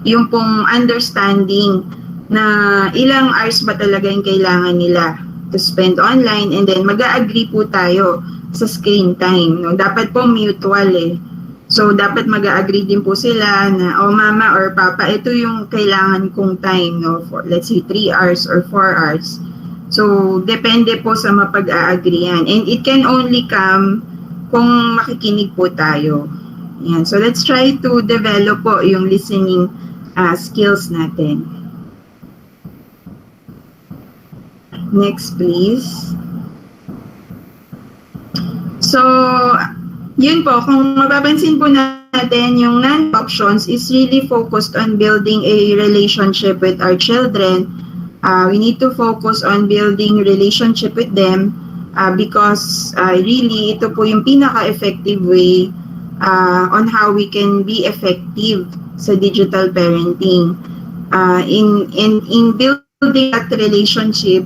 yung pong understanding na ilang hours ba talaga yung kailangan nila to spend online, and then mag-agree po tayo sa screen time, no? Dapat po mutual eh. So, dapat mag-agree din po sila na, oh mama or papa, ito yung kailangan kong time, no? For, let's say, 3 hours or 4 hours. So, depende po sa mapag-aagrihan. And it can only come kung makikinig po tayo. Yan. So, let's try to develop po yung listening skills natin. Next, please. So, yun po, kung mapapansin po natin, yung non-options is really focused on building a relationship with our children. We need to focus on building relationship with them because really, ito po yung pinaka-effective way on how we can be effective sa digital parenting. In building that relationship,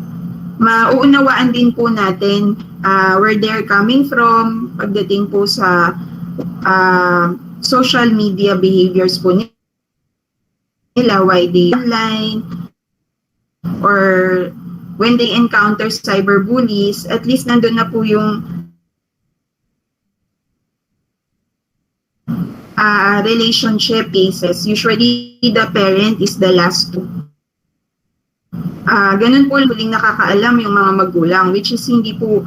mauunawaan din po natin where they're coming from pagdating po sa social media behaviors po nila, why they online, or when they encounter cyberbullies, at least nandun na po yung relationship cases. Usually, the parent is the last to. Ganun po huling nakakaalam yung mga magulang, which is hindi po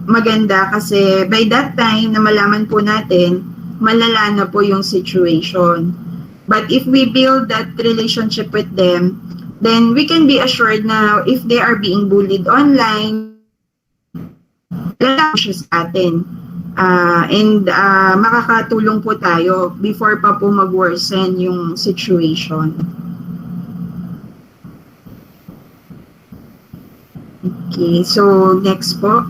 maganda kasi by that time na malaman po natin, malala na po yung situation. But if we build that relationship with them, then we can be assured na if they are being bullied online, lalaki siya sa atin. And makakatulong po tayo before pa po mag-worsen yung situation. Okay, so next po.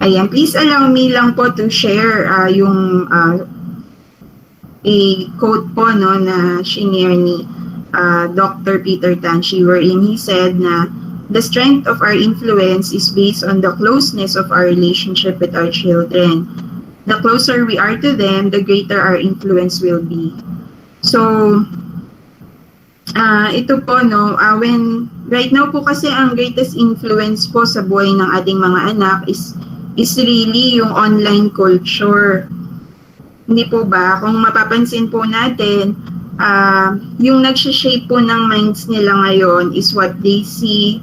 Ayan, please allow me lang po to share yung a quote po no, na shinare ni Dr. Peter Tanchi, wherein he said na the strength of our influence is based on the closeness of our relationship with our children. The closer we are to them, the greater our influence will be. So, ito po, no, when right now po kasi ang greatest influence po sa buhay ng ating mga anak is really yung online culture. Hindi po ba? Kung mapapansin po natin, yung nagsha-shape po ng minds nila ngayon is what they see,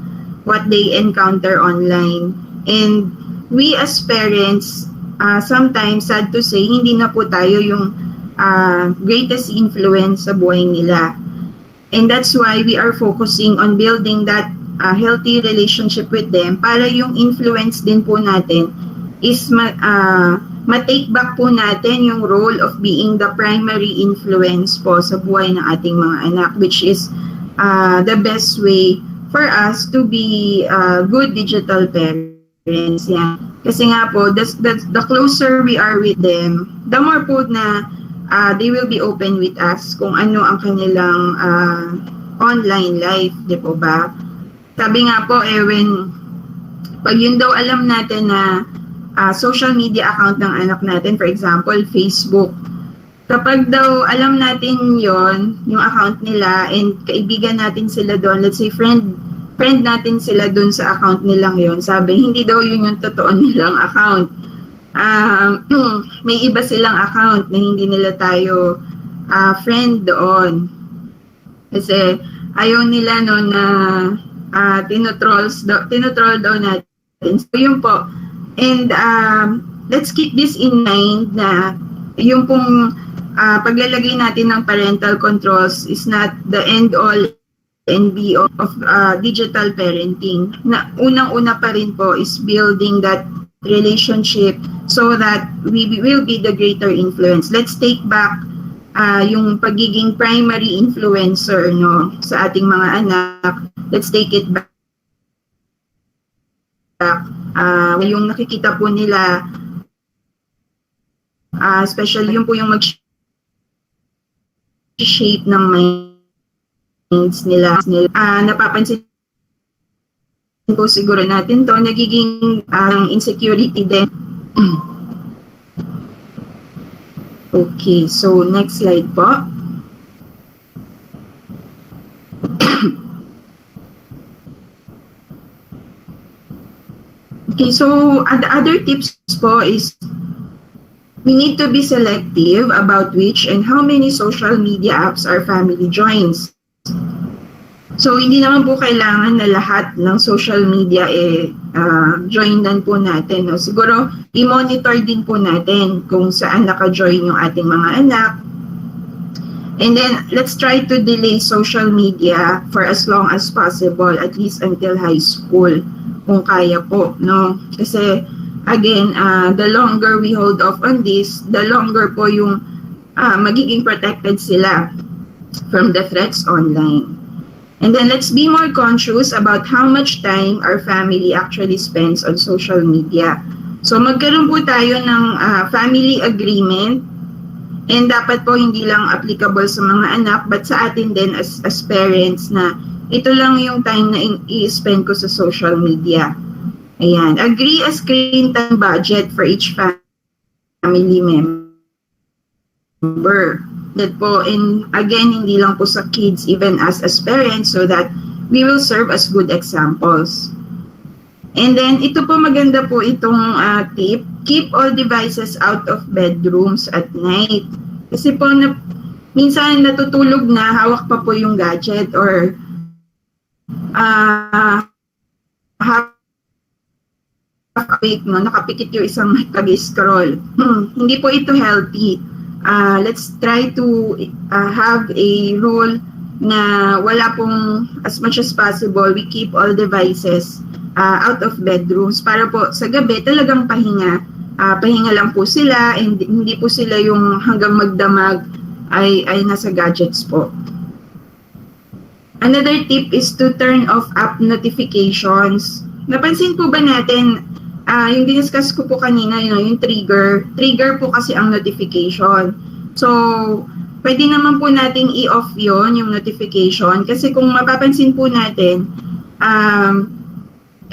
what they encounter online. And we as parents, sometimes, sad to say, hindi na po tayo yung greatest influence sa buhay nila. And that's why we are focusing on building that healthy relationship with them para yung influence din po natin is ma-take back po natin yung role of being the primary influence po sa buhay ng ating mga anak, which is the best way for us to be good digital parents. Yeah. Kasi nga po, the closer we are with them, the more po na they will be open with us kung ano ang kanilang online life, di po ba? Sabi nga po, pag yun daw alam natin na social media account ng anak natin, for example, Facebook, kapag daw alam natin yon yung account nila, and kaibigan natin sila doon, let's say friend natin sila doon sa account nilang yon, sabi, hindi daw yun yung totoo nilang account. may iba silang account na hindi nila tayo friend doon. Kasi ayaw nila no na tinotroll daw natin. So yun po. And let's keep this in mind na yung pong paglalagay natin ng parental controls is not the end all and be of digital parenting. Na unang-una pa rin po is building that relationship so that we will be the greater influence. Let's take back yung pagiging primary influencer no sa ating mga anak. Let's take it back. Yung nakikita po nila especially yung po yung mag-shape ng minds nila. Napapansin po siguro natin to, nagiging insecurity din. Okay, so next slide po. Okay, so the other tips po is we need to be selective about which and how many social media apps our family joins. So, hindi naman po kailangan na lahat ng social media joinan po natin. No? Siguro, i-monitor din po natin kung saan naka-join yung ating mga anak. And then, let's try to delay social media for as long as possible, at least until high school, kung kaya po. No? Kasi, again, the longer we hold off on this, the longer po yung magiging protected sila from the threats online. And then let's be more conscious about how much time our family actually spends on social media. So magkaroon po tayo ng family agreement, and dapat po hindi lang applicable sa mga anak but sa atin din as parents na ito lang yung time na i-spend ko sa social media. Ayan. Agree a screen time budget for each family member. That po, and again, hindi lang po sa kids, even as parents, so that we will serve as good examples. And then, ito po maganda po itong tip, keep all devices out of bedrooms at night. Kasi po, minsan natutulog na, hawak pa po yung gadget or half-awake, no? Nakapikit yung isang kag-scroll. Hindi po ito healthy. Let's try to have a rule na wala pong, as much as possible, we keep all devices out of bedrooms para po sa gabi talagang pahinga. Pahinga lang po sila and hindi po sila yung hanggang magdamag ay nasa gadgets po. Another tip is to turn off app notifications. Napansin po ba natin yung diniscuss ko po kanina, yung trigger po kasi ang notification. So, pwede naman po nating i-off yon yung notification. Kasi kung mapapansin po natin,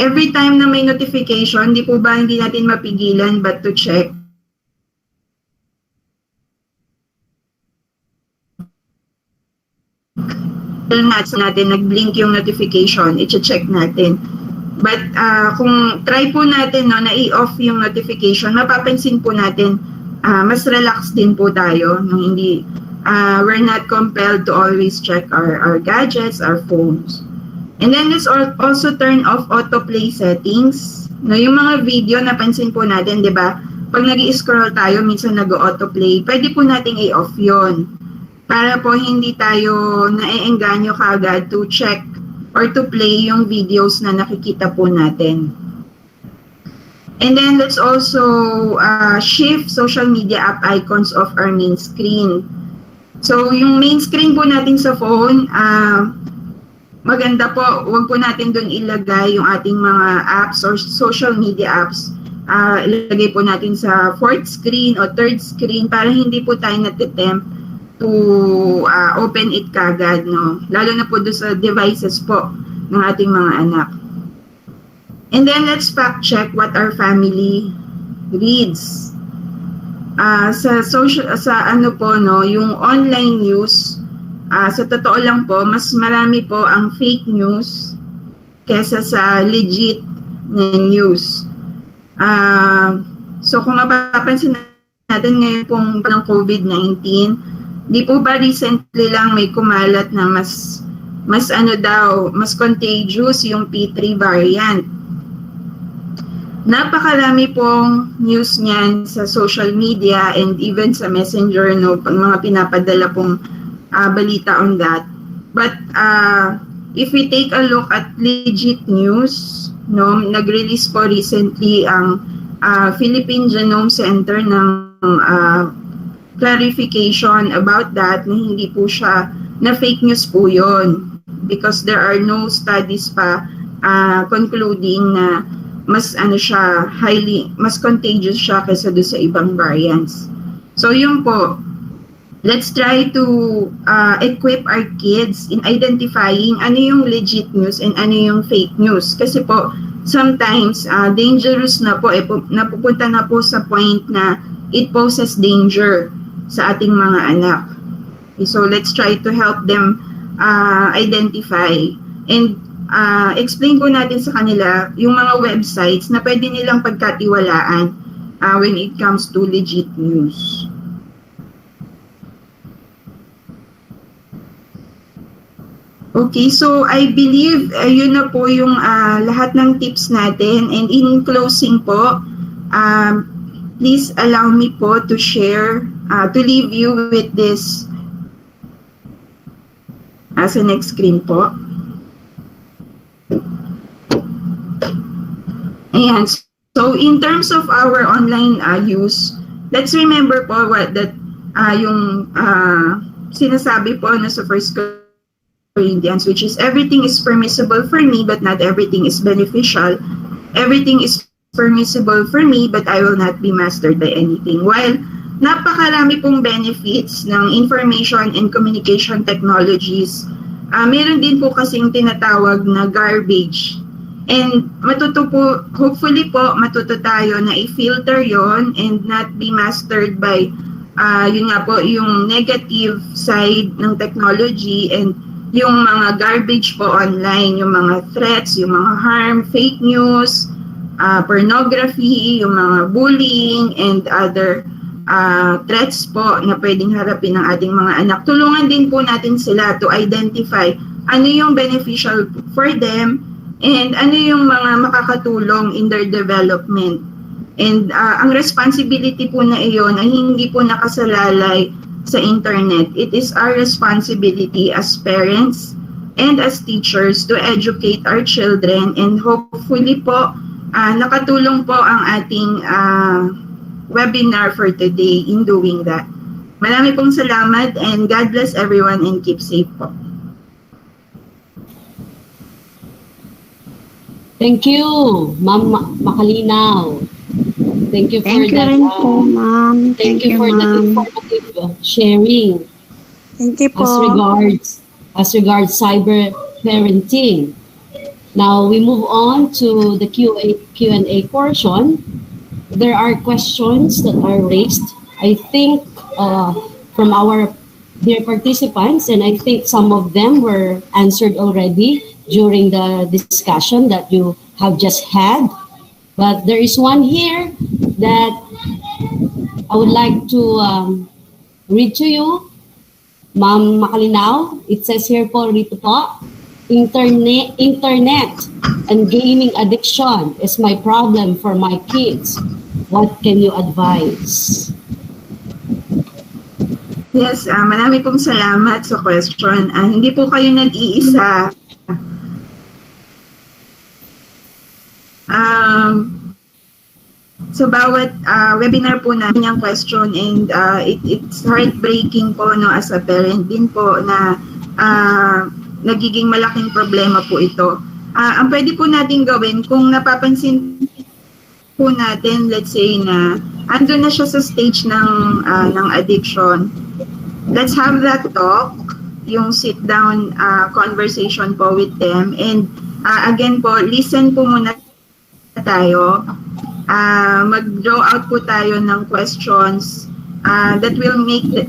every time na may notification, hindi natin mapigilan but to check. Natin, nag-blink yung notification, i-check natin. But kung try po natin no, na i-off yung notification, mapapansin po natin mas relaxed din po tayo. No? Hindi, we're not compelled to always check our gadgets, our phones. And then let's also turn off autoplay settings. No, yung mga video, napansin po natin, di ba? Pag nag-i-scroll tayo, minsan nag-autoplay, pwede po nating i-off yun. Para po hindi tayo na-engganyo kagad to check or to play yung videos na nakikita po natin. And then let's also shift social media app icons off our main screen. So yung main screen po natin sa phone, maganda po, huwag po natin doon ilagay yung ating mga apps or social media apps. Ilagay po natin sa fourth screen o third screen para hindi po tayo natitempt to open it kagad, no? Lalo na po doon sa devices po ng ating mga anak. And then let's fact check what our family reads. Sa ano po, no, yung online news, sa totoo lang po, mas marami po ang fake news kesa sa legit na news. So kung mapapansin natin ngayon pong ng COVID-19, di po ba recently lang may kumalat na mas contagious yung P3 variant. Napakarami pong news niyan sa social media and even sa messenger, no, pag mga pinapadala pong balita on that. But if we take a look at legit news, no, nag-release po recently ang Philippine Genome Center ng clarification about that, na hindi po siya na fake news po yun, because there are no studies pa concluding na mas contagious siya kaysa doon sa ibang variants. So yun po, let's try to equip our kids in identifying ano yung legit news and ano yung fake news. Kasi po, sometimes dangerous na po, napupunta na po sa point na it poses danger sa ating mga anak. Okay, so let's try to help them identify and explain po natin sa kanila yung mga websites na pwede nilang pagkatiwalaan when it comes to legit news. Okay, so I believe yun na po yung lahat ng tips natin, and in closing po, please allow me po to share, to leave you with this as a next screen po. Ayan. So in terms of our online use, let's remember po that yung sinasabi po na sa 1 Corinthians, which is everything is permissible for me but not everything is beneficial. Everything is permissible for me but I will not be mastered by anything. While napakarami pong benefits ng information and communication technologies, meron din po kasing tinatawag na garbage. And hopefully po, matuto tayo na i-filter yon and not be mastered by yun nga po, yung negative side ng technology and yung mga garbage po online, yung mga threats, yung mga harm, fake news, pornography, yung mga bullying, and other threats po na pwedeng harapin ng ating mga anak. Tulungan din po natin sila to identify ano yung beneficial for them and ano yung mga makakatulong in their development. And ang responsibility po na iyon ay hindi po nakasalalay sa internet. It is our responsibility as parents and as teachers to educate our children, and hopefully po nakatulong po ang ating webinar for today in doing that. Marami pong salamat and God bless everyone and keep safe po. Thank you, Ma'am Makalinaw. Thank you for that. Rin po, Ma'am. Thank you for that informative sharing. Thank you po. As regards cyber parenting. Now we move on to the Q&A portion. There are questions that are raised, I think, from our dear participants, and I think some of them were answered already during the discussion that you have just had. But there is one here that I would like to read to you. Ma'am Makalinaw, it says here po, rito po, internet and gaming addiction is my problem for my kids. What can you advise? Yes, marami pong salamat sa question. Hindi po kayo nag-iisa. Sa bawat webinar po namin yung question, and it's heartbreaking po, no, as a parent din po na nagiging malaking problema po ito. Ang pwede po natin gawin kung napapansin po natin, let's say na ando na siya sa stage ng addiction, let's have that talk, yung sit down conversation po with them, and again po, listen po muna tayo. Mag-draw out po tayo ng questions that will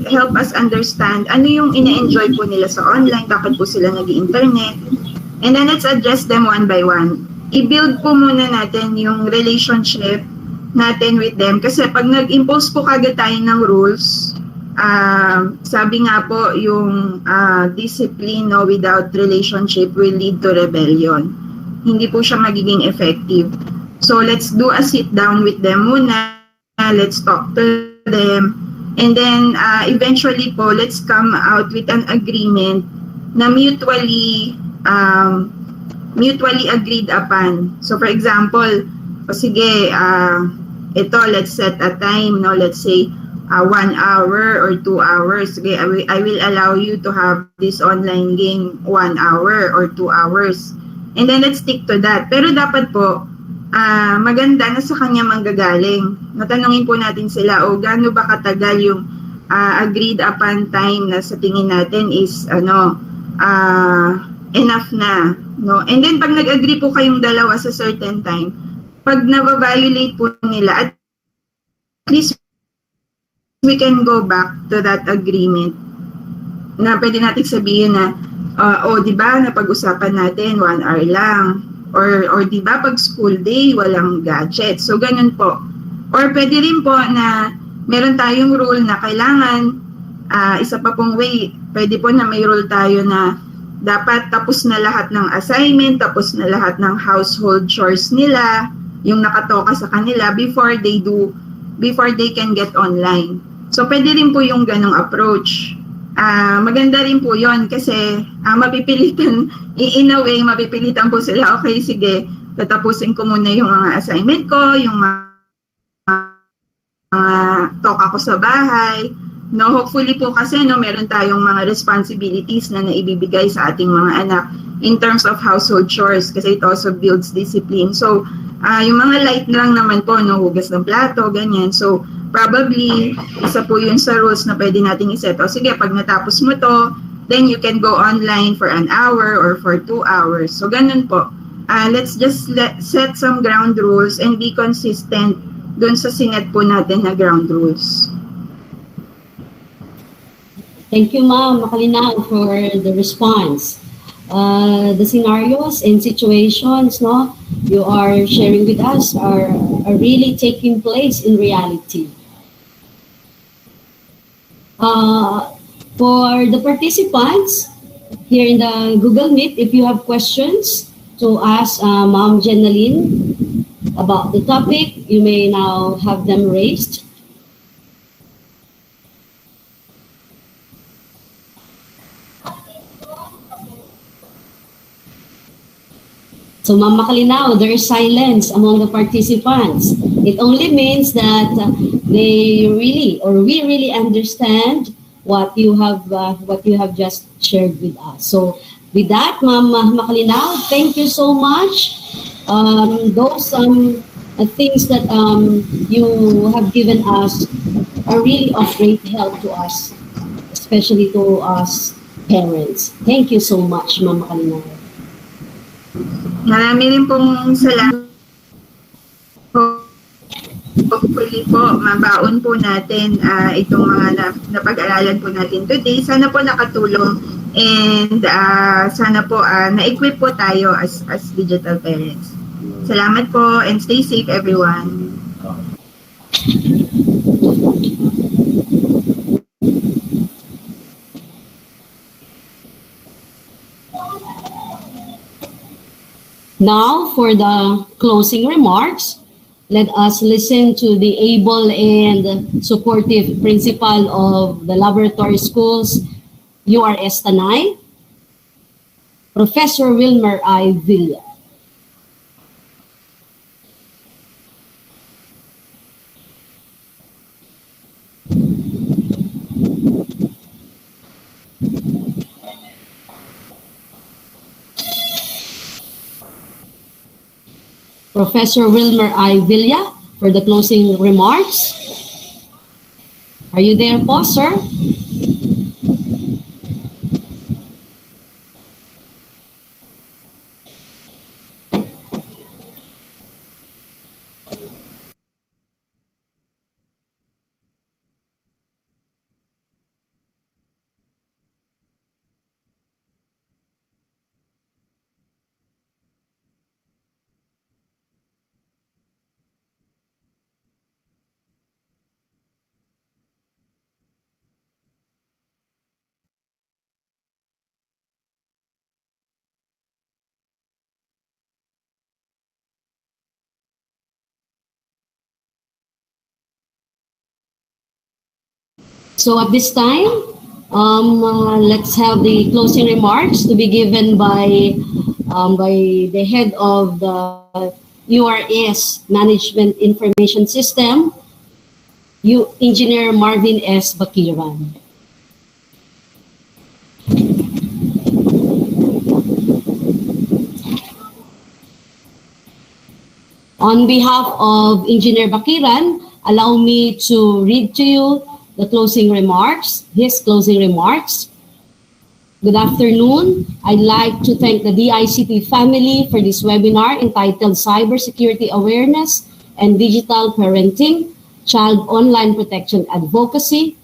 help us understand ano yung ina-enjoy po nila sa online, bakit po sila nag-internet, and then let's address them one by one. I-build po muna natin yung relationship natin with them. Kasi pag nag-impose po kagad tayo ng rules, sabi nga po yung discipline without relationship will lead to rebellion. Hindi po siya magiging effective. So let's do a sit down with them muna. Let's talk to them. And then eventually po, let's come out with an agreement na mutually agreed upon. So for example, sige, ito, let's set a time, no? Let's say 1 hour or 2 hours. Okay, I will allow you to have this online game 1 hour or 2 hours. And then let's stick to that. Pero dapat po, maganda na sa kanya manggagaling. Matanungin po natin sila, gaano ba katagal yung agreed upon time na sa tingin natin is enough na, no? And then pag nag-agree po kayong dalawa sa certain time, pag na-violate po nila, at least we can go back to that agreement na pwede natin sabihin na di ba napag-usapan natin 1 hour lang, or di ba pag school day walang gadget. So ganun po. Or pwede rin po na meron tayong rule na kailangan isa pa pong way, pwede po na may rule tayo na dapat tapos na lahat ng assignment, tapos na lahat ng household chores nila, yung nakatoka sa kanila before they can get online. So pwede rin po yung ganong approach. Maganda rin po yon kasi mapipilitan, in a way, mapipilitan po sila, okay, sige, tatapusin ko muna yung mga assignment ko, yung mga toka ko sa bahay. No, hopefully po kasi meron tayong mga responsibilities na naibibigay sa ating mga anak in terms of household chores kasi it also builds discipline. So, yung mga light lang naman po, hugas ng plato, ganyan. So, probably, isa po yun sa rules na pwede nating iset. Sige, pag natapos mo to, then you can go online for 1 hour or for 2 hours. So, ganun po. Let's just set some ground rules and be consistent dun sa sinet po natin na ground rules. Thank you, Ma'am Makalinaw, for the response. The scenarios and situations you are sharing with us are really taking place in reality. For the participants here in the Google Meet, if you have questions to ask Ma'am Jenaline about the topic, you may now have them raised. So, Ma'am Makalinaw, there is silence among the participants. It only means that we really understand what you have just shared with us. So, with that, Ma'am Makalinaw, thank you so much. Those things that you have given us are really of great help to us, especially to us parents. Thank you so much, Ma'am Makalinaw. Marami rin pong salamat. Hopefully po, mabaon po natin itong mga napag-aralan po natin today. Sana po nakatulong and sana po na-equip po tayo as digital parents. Salamat po and stay safe everyone. Now, for the closing remarks, let us listen to the able and supportive principal of the laboratory schools, URS Tanay, Professor Wilmer I. Villa. Professor Wilmer I. Villa for the closing remarks. Are you there po, sir? So at this time, let's have the closing remarks to be given by the head of the URS Management Information System, Engineer Marvin S. Bakiran. On behalf of Engineer Bakiran, allow me to read to you the closing remarks, his closing remarks. Good afternoon. I'd like to thank the DICT family for this webinar entitled Cybersecurity Awareness and Digital Parenting, Child Online Protection Advocacy.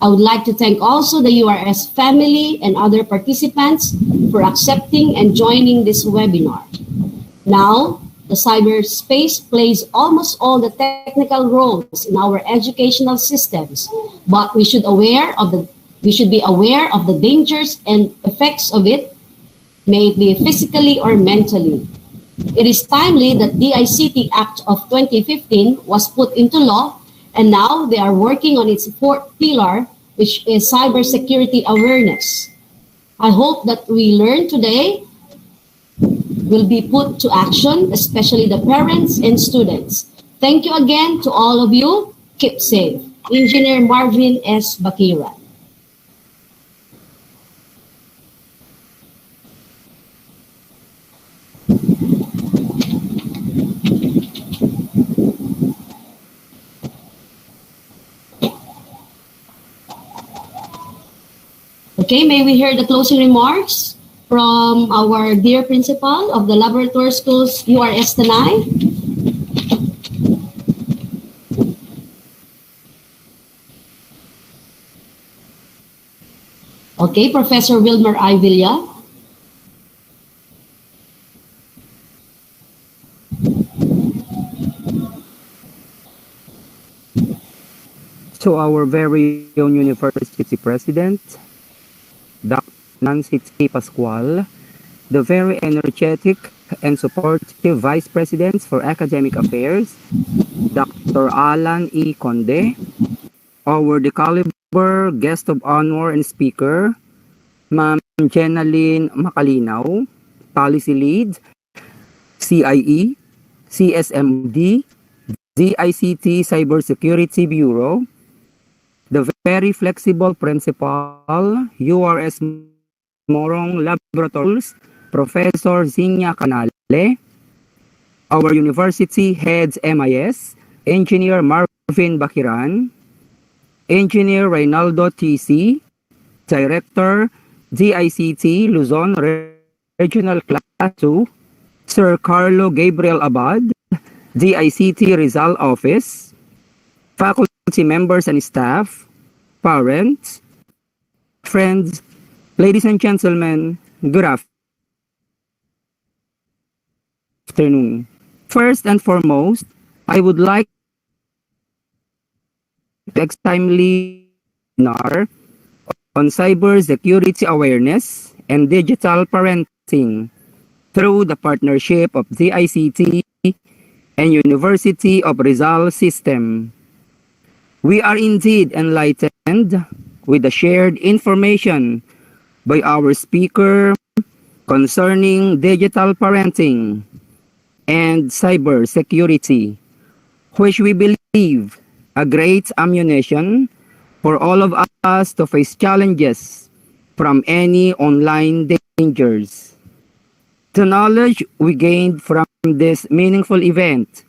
I would like to thank also the URS family and other participants for accepting and joining this webinar. Now, the cyberspace plays almost all the technical roles in our educational systems, but we should be aware of the dangers and effects of it, may it be physically or mentally. It is timely that DICT Act of 2015 was put into law, and now they are working on its fourth pillar, which is cybersecurity awareness. I hope that we learn today will be put to action, especially the parents and students. Thank you again to all of you. Keep safe. Engineer Marvin S. Bakiran. Okay, may we hear the closing remarks from our dear principal of the Laboratory Schools, URS Tanay. Okay, Professor Wilmer I. Villa. To our very own university president, Dr. Nancy T. Pascual, the very energetic and supportive Vice President for Academic Affairs, Dr. Alan E. Conde, our the-caliber guest of honor and speaker, Ma'am Jenaline Macalinaw, Policy Lead, CIE, CSMD, DICT Cybersecurity Bureau, the very flexible principal, URS Morong Laboratories, Professor Zinya Canale, our university heads MIS, Engineer Marvin Bakiran, Engineer Reynaldo TC, Director, DICT Luzon Regional Class 2, Sir Carlo Gabriel Abad, DICT Rizal Office, faculty members and staff, parents, friends, ladies and gentlemen, good afternoon. First and foremost, I would like to timely webinar on cybersecurity awareness and digital parenting through the partnership of DICT and University of Rizal System. We are indeed enlightened with the shared information by our speaker concerning digital parenting and cybersecurity, which we believe a great ammunition for all of us to face challenges from any online dangers. The knowledge we gained from this meaningful event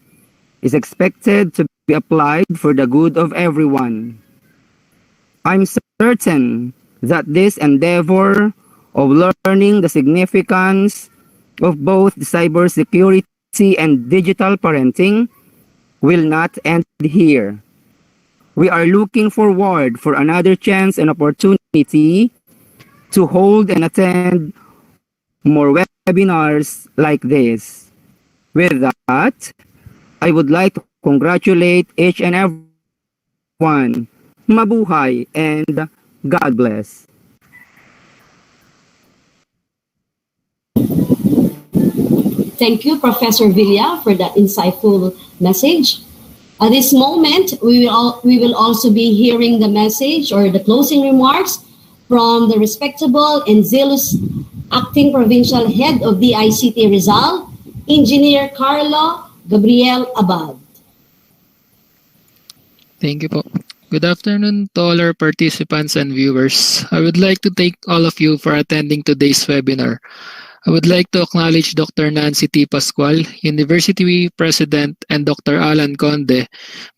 is expected to be applied for the good of everyone. I'm certain that this endeavor of learning the significance of both cybersecurity and digital parenting will not end here. We are looking forward for another chance and opportunity to hold and attend more webinars like this. With that, I would like to congratulate each and everyone. Mabuhay and God bless. Thank you, Professor Villa, for that insightful message. At this moment, we will also be hearing the message or the closing remarks from the respectable and zealous Acting Provincial Head of the DICT Rizal, Engineer Carlo Gabriel Abad. Thank you po. Good afternoon to all our participants and viewers. I would like to thank all of you for attending today's webinar. I would like to acknowledge Dr. Nancy T. Pascual, University President, and Dr. Alan Conde,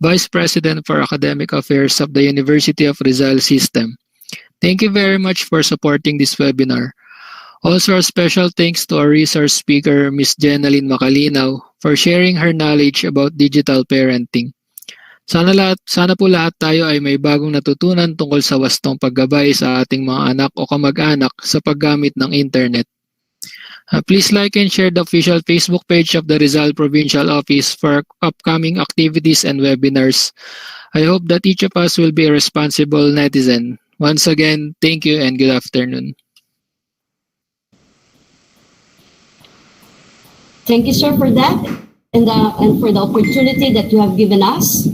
Vice President for Academic Affairs of the University of Rizal System. Thank you very much for supporting this webinar. Also, a special thanks to our resource speaker, Ms. Jenaline Macalinaw, for sharing her knowledge about digital parenting. Sana po lahat tayo ay may bagong natutunan tungkol sa wastong paggabay sa ating mga anak o kamag-anak sa paggamit ng internet. Please like and share the official Facebook page of the Rizal Provincial Office for upcoming activities and webinars. I hope that each of us will be a responsible netizen. Once again, thank you and good afternoon. Thank you, sir, for that and for the opportunity that you have given us.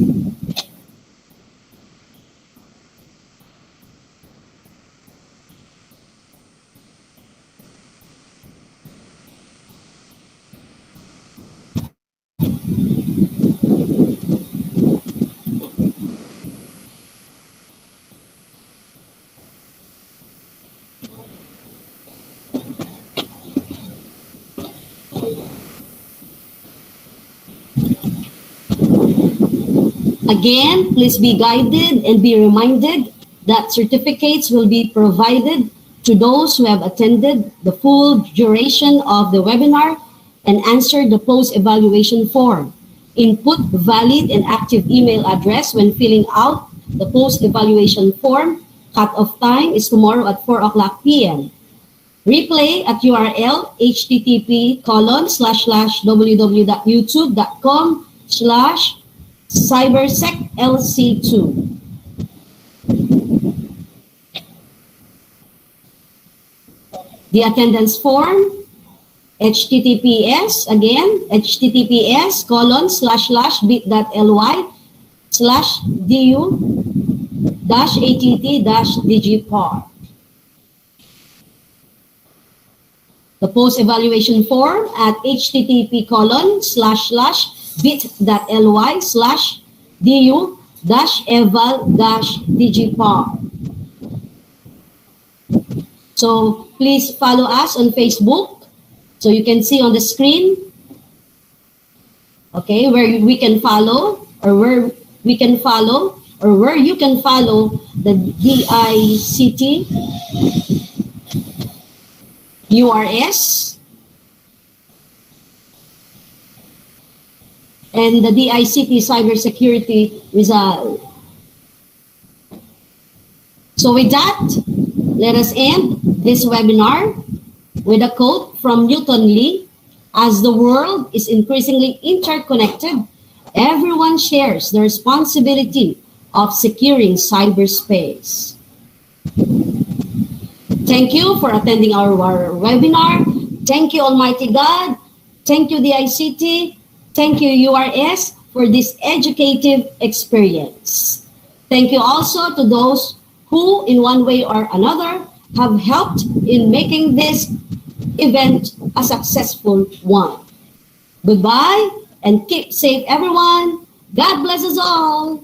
Again, please be guided and be reminded that certificates will be provided to those who have attended the full duration of the webinar and answered the post-evaluation form. Input valid and active email address when filling out the post-evaluation form. Cut-off time is tomorrow at 4 o'clock p.m. Replay at URL http://www.youtube.com/cyberseclc2. The attendance form, https://bit.ly/du-att-dgpar. The post-evaluation form at http://bit.ly/du-eval-dgpar. So please follow us on Facebook. So you can see on the screen, okay, where you can follow the DICT-URS and the DICT Cybersecurity Rizal. So with that, let us end this webinar with a quote from Newton Lee: "As the world is increasingly interconnected, everyone shares the responsibility of securing cyberspace." Thank you for attending our webinar. Thank you, Almighty God. Thank you, DICT. Thank you, URS, for this educative experience. Thank you also to those who, in one way or another, have helped in making this event a successful one. Goodbye and keep safe, everyone. God bless us all.